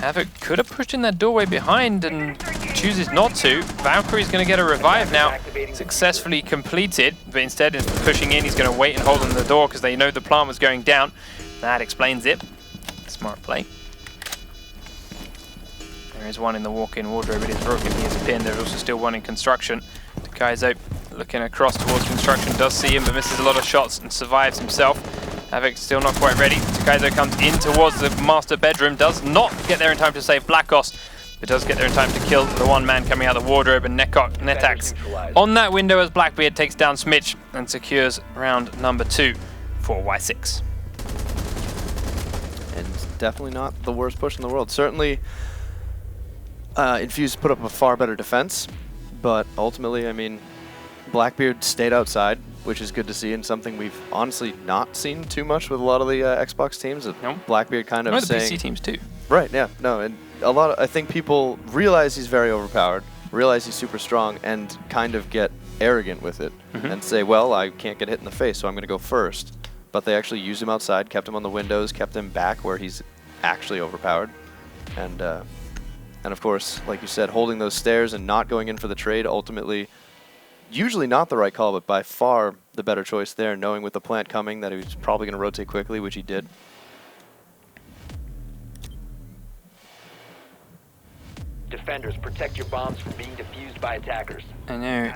S2: Havoc could have pushed in that doorway behind and chooses not to. Valkyrie's going to get a revive now, successfully completed, but instead of pushing in, he's going to wait and hold on the door because they know the plant was going down. That explains it. Smart play. There is one in the walk-in wardrobe, it is broken, he is pinned. There's also still one in construction. Kaizo looking across towards construction, does see him but misses a lot of shots and survives himself. Havoc still not quite ready. Kaizo comes in towards the master bedroom, does not get there in time to save Blackos, but does get there in time to kill the one man coming out of the wardrobe, and Netax on that window as Blackbeard takes down Smitch and secures round number 2 for WySix.
S1: And definitely not the worst push in the world. Certainly, Infused put up a far better defense, but ultimately, I mean, Blackbeard stayed outside, which is good to see, and something we've honestly not seen too much with a lot of the Xbox teams.
S2: Nope.
S1: Blackbeard kind of saying...
S2: the PC teams too.
S1: Right, yeah, no, and a lot of, I think people realize he's very overpowered, realize he's super strong, and kind of get arrogant with it, and say, well, I can't get hit in the face, so I'm going to go first. But they actually used him outside, kept him on the windows, kept him back where he's actually overpowered, and of course, like you said, holding those stairs and not going in for the trade, ultimately, usually not the right call, but by far the better choice there, knowing with the plant coming that he was probably going to rotate quickly, which he did.
S3: Defenders, protect your bombs from being defused by attackers.
S2: I know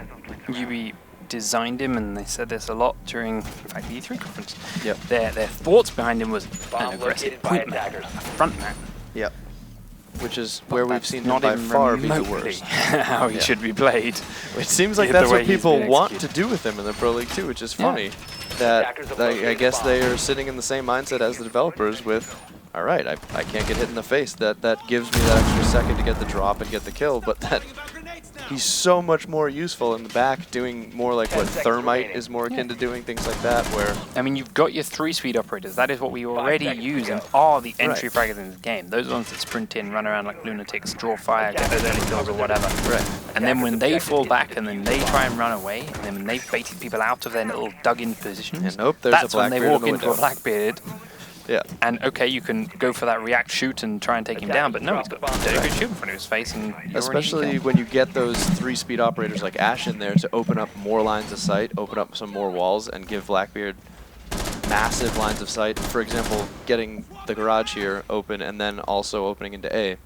S2: UB designed him, and they said this a lot during, in fact, the E3 conference.
S1: Yep.
S2: Their thoughts behind him was
S3: Bomb
S2: an aggressive
S3: located by
S2: point man,
S3: attackers.
S2: a front man.
S1: Yep. Which is where we've
S2: That's
S1: seen him
S2: not
S1: by
S2: even
S1: far be the
S2: remotely
S1: worst.
S2: how he should be played.
S1: It seems like
S2: The
S1: that's
S2: way
S1: what
S2: he's
S1: people
S2: been
S1: want to
S2: executed.
S1: do with him in the Pro League too, which is funny. That I guess they are sitting in the same mindset as the developers with, all right, I can't get hit in the face. That gives me that extra second to get the drop and get the kill, but that he's so much more useful in the back, doing more like what Thermite is more akin to doing, things like that, where...
S2: I mean, you've got your 3-speed operators. That is what we already use and are the entry fraggers in the game. Those ones that sprint in, run around like lunatics, draw fire, get those early kills or whatever.
S1: Right.
S2: And then when they fall back and then they try and run away, and then when they've baited people out of their little dug-in positions,
S1: And nope, there's
S2: that's
S1: a
S2: when they
S1: Blackbeard
S2: walk
S1: in the
S2: into a
S1: window.
S2: Blackbeard.
S1: Yeah.
S2: And okay, you can go for that react shoot and try and take him down, but no, he's got a very good shield in front of his face, and you're
S1: Especially when you get those 3-speed operators like Ash in there to open up more lines of sight, open up some more walls, and give Blackbeard massive lines of sight. For example, getting the garage here open and then also opening into A,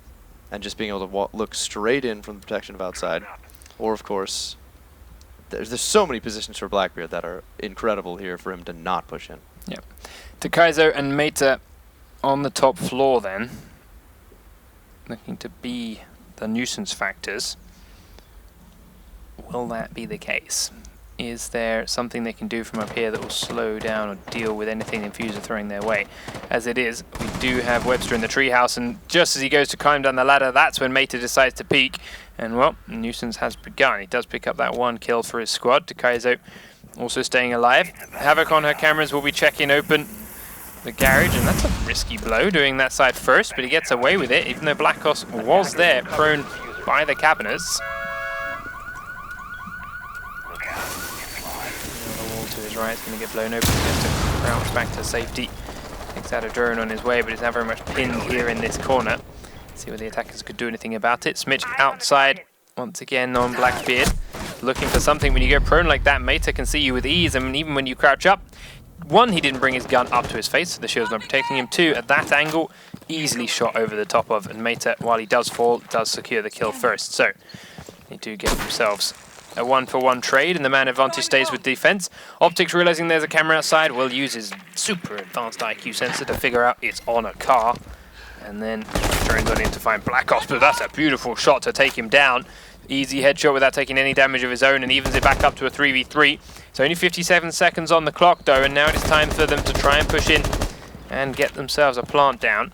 S1: and just being able to look straight in from the protection of outside. Or, of course, there's so many positions for Blackbeard that are incredible here for him to not push in.
S2: Yep. Takaizo and Meta on the top floor then, looking to be the nuisance factors. Will that be the case? Is there something they can do from up here that will slow down or deal with anything Infused are throwing their way? As it is, we do have Webster in the treehouse, and just as he goes to climb down the ladder, that's when Meta decides to peek. And well, nuisance has begun. He does pick up that one kill for his squad. Takaizo also staying alive. Havoc on her cameras will be checking open the garage, and that's a risky blow doing that side first, but he gets away with it, even though Blackos was there, prone by the cabinets. The wall to his right is going to get blown open. He has to crouch back to safety. Takes out a drone on his way, but he's now very much pinned here in this corner. See whether the attackers could do anything about it. Smitch outside once again on Blackbeard, looking for something. When you go prone like that, Meta can see you with ease, and even when you crouch up, one, he didn't bring his gun up to his face, so the shield's not protecting him. Two, at that angle, easily shot over the top of, and Meta, while he does fall, does secure the kill first. So they do get themselves a 1-for-1 trade, and the man advantage stays with defense. Optics, realizing there's a camera outside, will use his super advanced IQ sensor to figure out it's on a car, and then drones on in to find Black Ops, but that's a beautiful shot to take him down. Easy headshot without taking any damage of his own, and evens it back up to a 3v3. It's only 57 seconds on the clock though, and now it is time for them to try and push in and get themselves a plant down.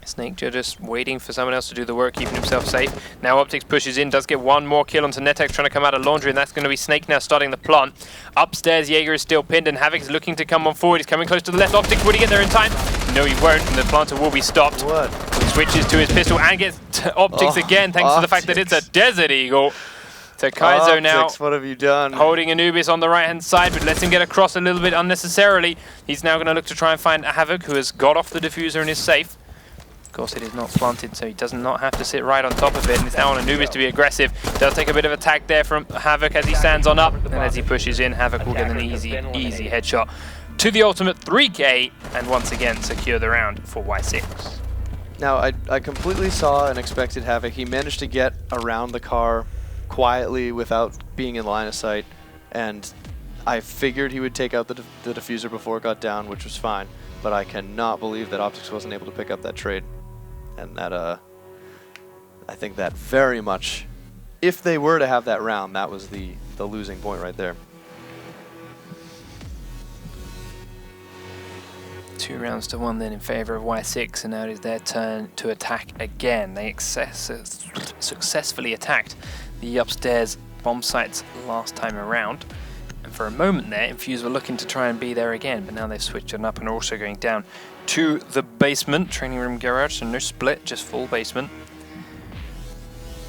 S2: Snakeja just waiting for someone else to do the work, keeping himself safe. Now Optics pushes in, does get one more kill onto Netex, trying to come out of Laundry, and that's going to be Snake now starting the plant. Upstairs, Jaeger is still pinned, and Havoc is looking to come on forward. He's coming close to the left. Optics, would he get there in time? No, he won't, and the planter will be stopped.
S1: What?
S2: He switches to his pistol and gets Optics again, thanks to the fact that it's a Desert Eagle. So Kaizo now,
S1: Optics, what have you done?
S2: holding Anubis on the right-hand side, but lets him get across a little bit unnecessarily. He's now going to look to try and find Havoc, who has got off the diffuser and is safe. Of course, it is not planted, so he does not have to sit right on top of it, and it's now on Anubis to be aggressive. Does take a bit of attack there from Havoc as he stands on up, and as he pushes in, Havoc will get an easy headshot to the ultimate 3K, and once again secure the round for WySix.
S1: Now, I completely saw and expected Havoc. He managed to get around the car quietly without being in line of sight, and I figured he would take out the diffuser before it got down, which was fine, but I cannot believe that Optics wasn't able to pick up that trade. And that, I think that very much, if they were to have that round, that was the losing point right there.
S2: 2 rounds to 1 then in favor of WySix, and now it is their turn to attack again. They successfully attacked the upstairs bomb sites last time around, and for a moment there, Infused were looking to try and be there again, but now they've switched it up and are also going down to the basement, training room garage, so no split, just full basement.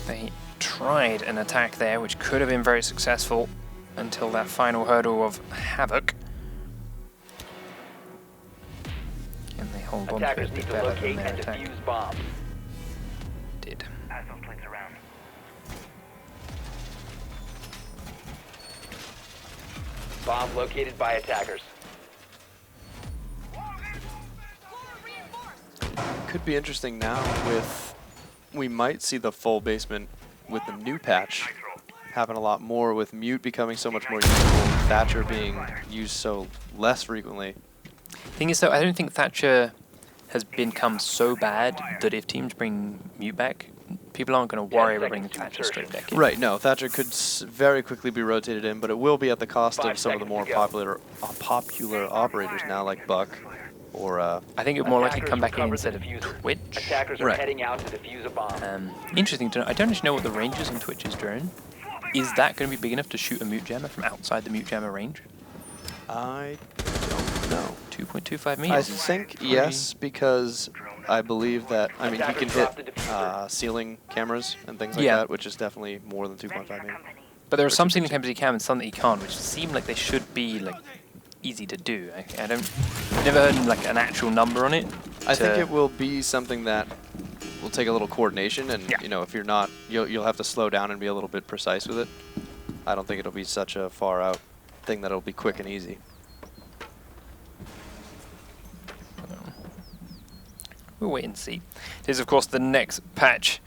S2: They tried an attack there, which could have been very successful until that final hurdle of Havoc. And they hold on to it a bit better than their attack did.
S3: Bomb located by attackers.
S1: Could be interesting now with, we might see the full basement with the new patch happen a lot more, with Mute becoming so much more useful, Thatcher being used so less frequently.
S2: Thing is though, I don't think Thatcher has become so bad that if teams bring Mute back, people aren't going to worry about bringing Thatcher straight back in.
S1: Right, no, Thatcher could very quickly be rotated in, but it will be at the cost of some of the more popular operators now, like Buck, or
S2: I think it would more likely come back in instead of Twitch.
S3: Attackers are heading out to defuse a bomb.
S2: Interesting to know. I don't actually know what the range is on Twitch's drone. Is that going to be big enough to shoot a mute jammer from outside the mute jammer range?
S1: I don't know.
S2: 2.25 meters.
S1: I think yes, because I believe that, I mean, he can hit ceiling cameras and things like that, which is definitely more than 2.5 meters.
S2: But there are some ceiling cameras he can and some that he can't, which seem like they should be like easy to do. I've never heard like an actual number on it.
S1: I think it will be something that will take a little coordination, and you know, if you're not, you'll have to slow down and be a little bit precise with it. I don't think it'll be such a far out thing that it'll be quick and easy.
S2: We'll wait and see. It is, of course, the next patch,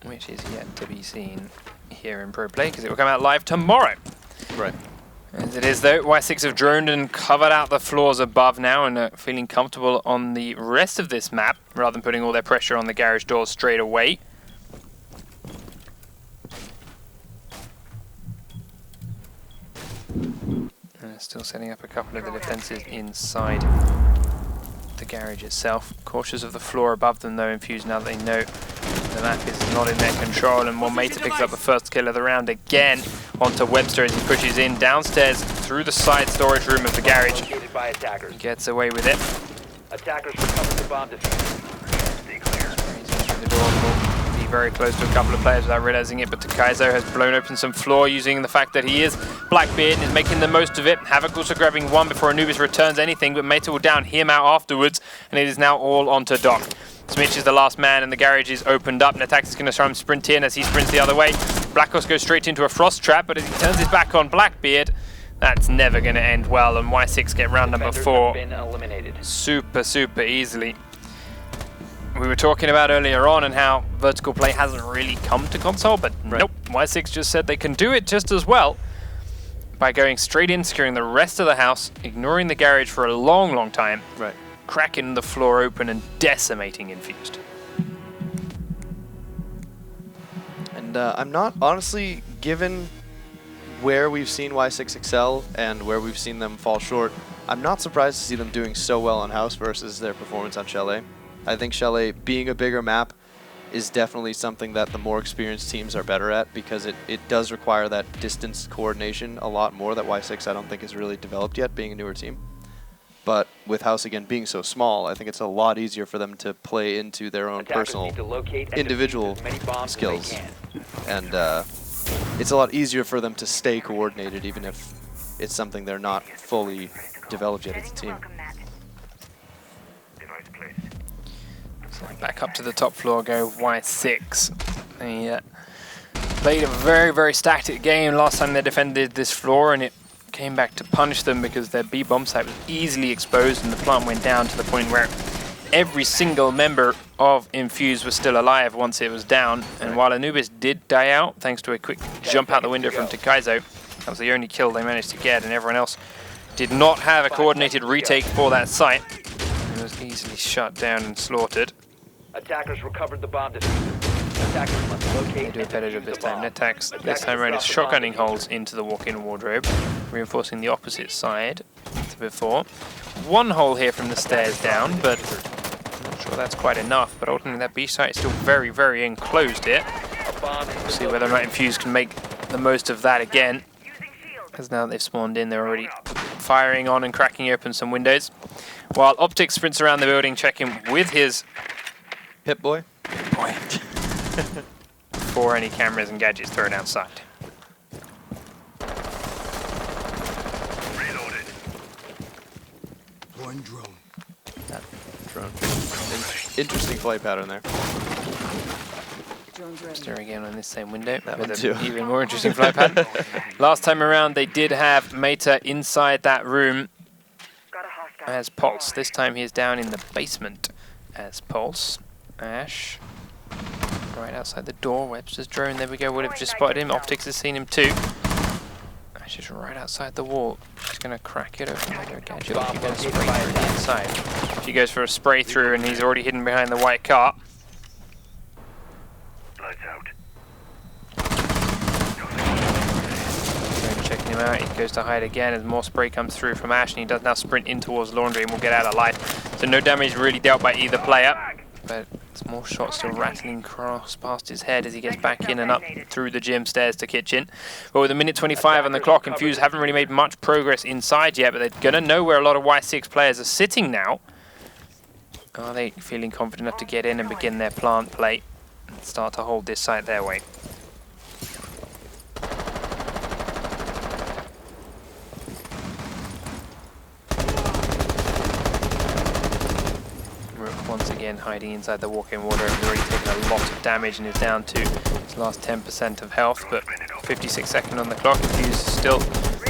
S2: which is yet to be seen here in Pro Play, because it will come out live tomorrow.
S1: Right.
S2: As it is, though, WySix have droned and covered out the floors above now and are feeling comfortable on the rest of this map, rather than putting all their pressure on the garage doors straight away. And still setting up a couple of the defenses inside the garage itself. Cautious of the floor above them though, Infused, now that they know the map is not in their control, and Meta picks up the first kill of the round again onto Webster as he pushes in downstairs through the side storage room of the garage. He gets away with it.
S3: Attackers recovered the bomb defuse.
S2: Stay clear. Through the door, will be very close to a couple of players without realizing it, but Takaizo has blown open some floor using the fact that he is Blackbeard and is making the most of it. Havoc also grabbing one before Anubis returns anything, but Meta will down him out afterwards, and it is now all onto Doc. Smitch is the last man, and the garage is opened up. Natax is going to try and sprint in as he sprints the other way. Blackhawk goes straight into a frost trap, but as he turns his back on Blackbeard, that's never going to end well, and WySix get round number 4 super easily. we were talking about earlier on and how vertical play hasn't really come to console, but nope, WySix just said they can do it just as well by going straight in, securing the rest of the house, ignoring the garage for a long, long time, cracking the floor open and decimating Infused.
S1: And I'm not, honestly, given where we've seen WySix excel and where we've seen them fall short, I'm not surprised to see them doing so well on House versus their performance on Chalet. I think Chalet, being a bigger map, is definitely something that the more experienced teams are better at, because it does require that distance coordination a lot more that WySix I don't think is really developed yet, being a newer team. But with House, again, being so small, I think it's a lot easier for them to play into their own personal, individual skills. And it's a lot easier for them to stay coordinated, even if it's something they're not fully developed yet as a team.
S2: So back up to the top floor go WySix. They played a very, very stacked game last time they defended this floor, and it came back to punish them because their B bomb site was easily exposed and the plant went down to the point where every single member of Infused was still alive once it was down. And while Anubis did die out, thanks to a quick jump out the window from Takaizo, that was the only kill they managed to get, and everyone else did not have a coordinated retake for that site. It was easily shut down and slaughtered.
S3: Attackers recovered the bomb diffuser. Attackers must locate.
S2: They do a better job this time. Netax this time around is shotgunning holes into the walk-in wardrobe, reinforcing the opposite side to before. One hole here from the stairs down, but I'm not sure that's quite enough. But ultimately that B site is still very, very enclosed here. We'll see whether or not Infused can make the most of that again. Because now that they've spawned in, they're already firing on and cracking open some windows. While Optic sprints around the building, checking with his
S1: Hit-Boy.
S2: Boy. For any cameras and gadgets thrown outside.
S4: Reloaded. One drone.
S1: That drone. Interesting flight pattern there.
S2: Stir again on this same window.
S1: That
S2: with
S1: one too.
S2: an even more interesting flight pattern. Last time around, they did have Meta inside that room as Pulse. This time he is down in the basement as Pulse. Ash, right outside the door. Webster's drone, there we go, would have just spotted him. Optics has seen him too. Ash is right outside the wall. He's going to crack it open with their gadget. He's going to spray through the inside. She goes for a spray through and he's already hidden behind the white car.
S4: Lights out.
S2: Checking him out, he goes to hide again as more spray comes through from Ash, and he does now sprint in towards Laundry and will get out of life. So no damage really dealt by either player. But more shots still rattling across past his head as he gets back in and up through the gym stairs to kitchen. But with a minute 25 on the clock, Infused haven't really made much progress inside yet, but they're going to know where a lot of WySix players are sitting now. Are they feeling confident enough to get in and begin their plant play and start to hold this site their way? Once again hiding inside the walk-in wardrobe. He's already taken a lot of damage and is down to his last 10% of health, but 56 seconds on the clock. Infused still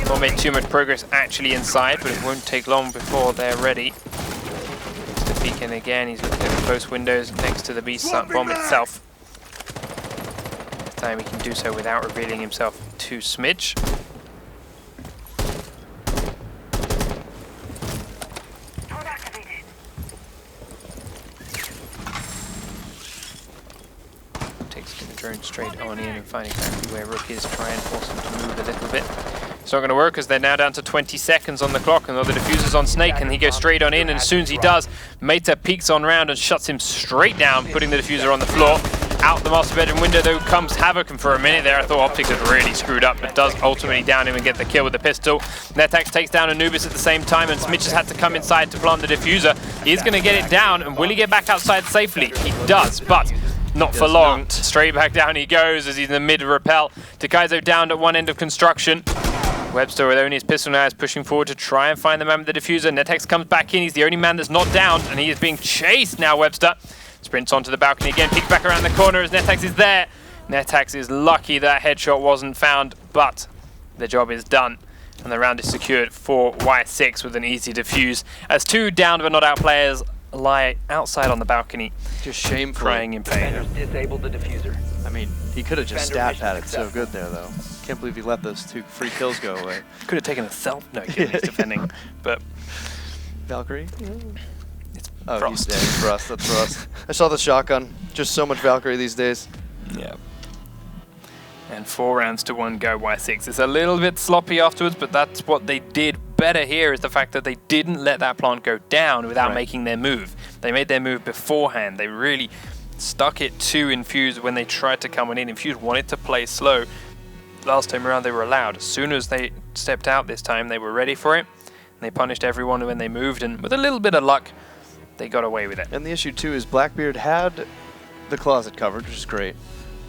S2: not made too much progress actually inside, but it won't take long before they're ready. Mr. Beacon again, he's looking at the close windows next to the beast bomb itself. This time he can do so without revealing himself to Smidge. Drone straight on in and find exactly where Rook is, try and force him to move a little bit. It's not going to work as they're now down to 20 seconds on the clock, and the diffuser's on Snake, and he goes straight on in, and as soon as he does, Meta peeks on round and shuts him straight down, putting the diffuser on the floor. Out the master bedroom window though comes Havoc, and for a minute there I thought Optics had really screwed up, but does ultimately down him and get the kill with the pistol. Netax takes down Anubis at the same time, and Smidge has had to come inside to plant the diffuser. He's going to get it down, and will he get back outside safely? He does, but not for long. Straight back down he goes as he's in the mid-rappel. Takaizo down at one end of construction. Webster with only his pistol now is pushing forward to try and find the man with the diffuser. Netax comes back in. He's the only man that's not down, and he is being chased now, Webster. Sprints onto the balcony again, peeks back around the corner as Netax is there. Netax is lucky that headshot wasn't found, but the job is done. And the round is secured for WySix with an easy defuse. As two down but not out players lie outside on the balcony,
S1: Just shameful.
S2: crying in pain.
S3: Defenders disabled the diffuser.
S1: I mean, he could have just
S3: Defender
S1: stat padded
S3: mission
S1: so good there, though. Can't believe he let those 2 free kills go away.
S2: Could have taken a self. No, he's defending, but
S1: Valkyrie?
S2: it's
S1: Oh,
S2: Frost.
S1: he's Frost. That's Frost. I saw the shotgun. Just so much Valkyrie these days.
S2: Yeah. And 4 rounds to 1 go, WySix. It's a little bit sloppy afterwards, but that's what they did better here, is the fact that they didn't let that plant go down without
S1: Right.
S2: making their move. They made their move beforehand. They really stuck it to Infused when they tried to come in. Infused wanted to play slow. Last time around they were allowed. As soon as they stepped out this time, they were ready for it. And they punished everyone when they moved, and with a little bit of luck, they got away with it.
S1: And the issue, too, is Blackbeard had the closet covered, which is great,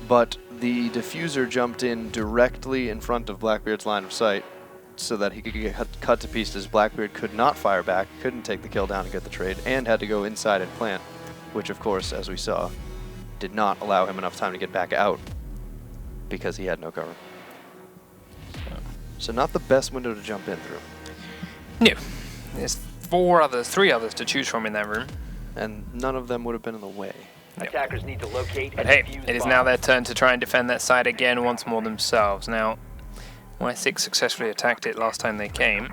S1: but the diffuser jumped in directly in front of Blackbeard's line of sight so that he could get cut to pieces. Blackbeard could not fire back, couldn't take the kill down and get the trade, and had to go inside and plant, which, of course, as we saw, did not allow him enough time to get back out because he had no cover. So not the best window to jump in through.
S2: No. There's 3 others to choose from in that room.
S1: And none of them would have been in the way.
S3: Attackers need to locate
S2: But
S3: and
S2: hey,
S3: defuse
S2: it is
S3: bombs.
S2: now their turn to try and defend that side again once more themselves. Now, WySix successfully attacked it last time they came,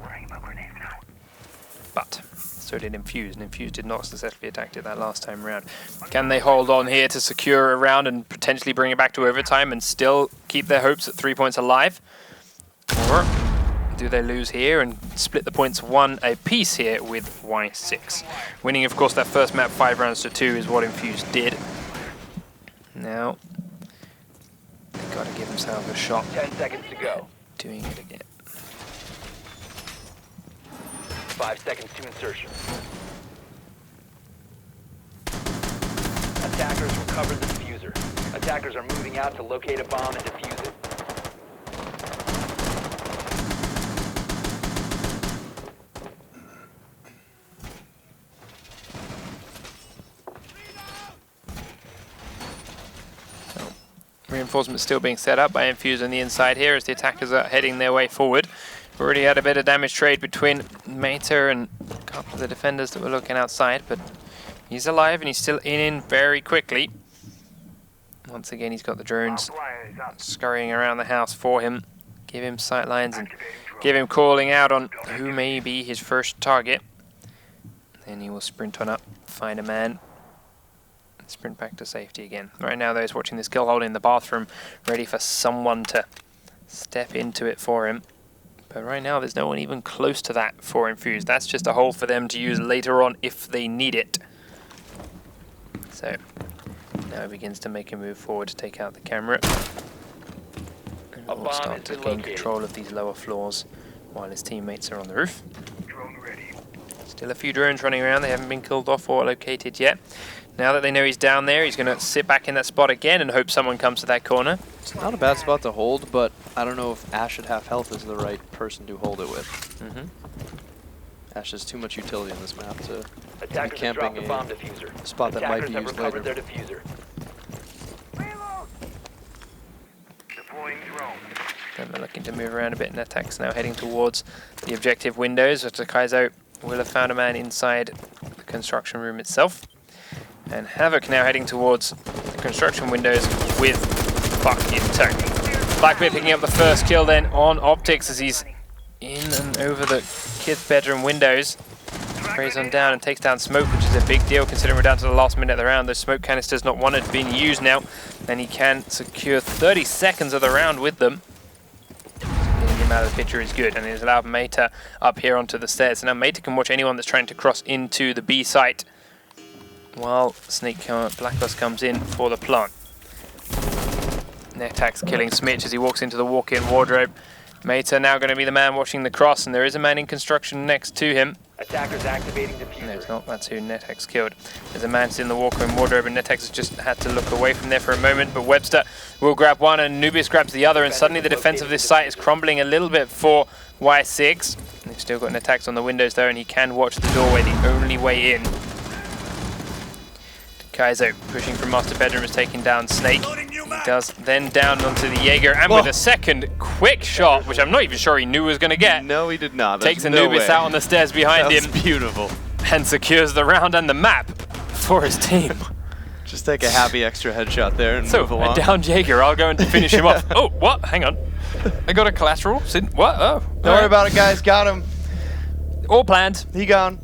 S2: but so did Infused, and Infused did not successfully attack it that last time around. Can they hold on here to secure a round and potentially bring it back to overtime and still keep their hopes at 3 points alive? Or do they lose here and split the points 1 apiece here with WySix? Winning, of course, that first map 5 rounds to 2 is what Infused did. Now, they've got to give themselves a shot
S3: 10 seconds to go.
S2: doing it again.
S3: 5 seconds to insertion. Attackers recovered the diffuser. Attackers are moving out to locate a bomb and defuse it.
S2: Reinforcements still being set up by Infused on the inside here as the attackers are heading their way forward. Already had a bit of damage trade between Meta and a couple of the defenders that were looking outside, but he's alive and he's still in very quickly. Once again, he's got the drones scurrying around the house for him. Give him sight lines and give him calling out on who may be his first target. Then he will sprint on up, find a man, sprint back to safety again. Right now, those watching this kill hold in the bathroom, ready for someone to step into it for him. But right now, there's no one even close to that for Infused. That's just a hole for them to use later on if they need it. So now he begins to make a move forward to take out the camera. And
S3: A
S2: we'll
S3: bomb
S2: start
S3: has
S2: to
S3: been
S2: gain
S3: located.
S2: control of these lower floors while his teammates are on the roof. Still a few drones running around. They haven't been killed off or located yet. Now that they know he's down there, he's going to sit back in that spot again and hope someone comes to that corner.
S1: It's not a bad spot to hold, but I don't know if Ash at half health is the right person to hold it with. Ash has too much utility in this map to be
S3: Attackers have dropped
S1: camping
S3: the bomb diffuser.
S1: a spot that might
S3: Attackers
S1: be
S3: have
S1: used
S3: recovered
S1: later.
S3: their diffuser.
S2: Then they're looking to move around a bit, and attacks now heading towards the objective windows. Kaizo will have found a man inside the construction room itself. And Havoc now heading towards the construction windows with Buck in tow. Blackbeard picking up the first kill then on Optics as he's in and over the kid's bedroom windows. Sprays on down and takes down Smoke, which is a big deal considering we're down to the last minute of the round. Those smoke canisters not one had been used now, and he can secure 30 seconds of the round with them. Getting him out of the picture is good, and it has allowed Meta up here onto the stairs. So now Meta can watch anyone that's trying to cross into the B site while Blacklist comes in for the plant. Netax killing Smitch as he walks into the walk-in wardrobe. Meta now going to be the man watching the cross, and there is a man in construction next to him.
S3: Attackers activating diffuser.
S2: No, it's not. That's who Netax killed. There's a man in the walk-in wardrobe, and Netax has just had to look away from there for a moment, but Webster will grab one, and Nubius grabs the other, and suddenly the defense of this site is crumbling a little bit for WySix. They've still got Netax on the windows, though, and he can watch the doorway, the only way in. Kaizo pushing from master bedroom is taking down Snake. He does then down onto the Jaeger, and with a second quick shot, which I'm not even sure he knew was going to get.
S1: No, he did not.
S2: Takes
S1: There's no
S2: Anubis
S1: way.
S2: out on the stairs behind
S1: That
S2: him.
S1: was beautiful.
S2: and secures the round and the map for his team.
S1: Just take a happy extra headshot there and
S2: So,
S1: move
S2: a
S1: along.
S2: down Jaeger, I'll go and finish him off. Oh, what? Hang on. I got a collateral. What? Oh.
S1: Don't worry about it, guys. Got him.
S2: All planned.
S1: He gone.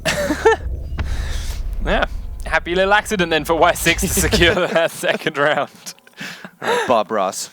S2: Yeah. Happy little accident then for WySix to secure that second round.
S1: Bob Ross.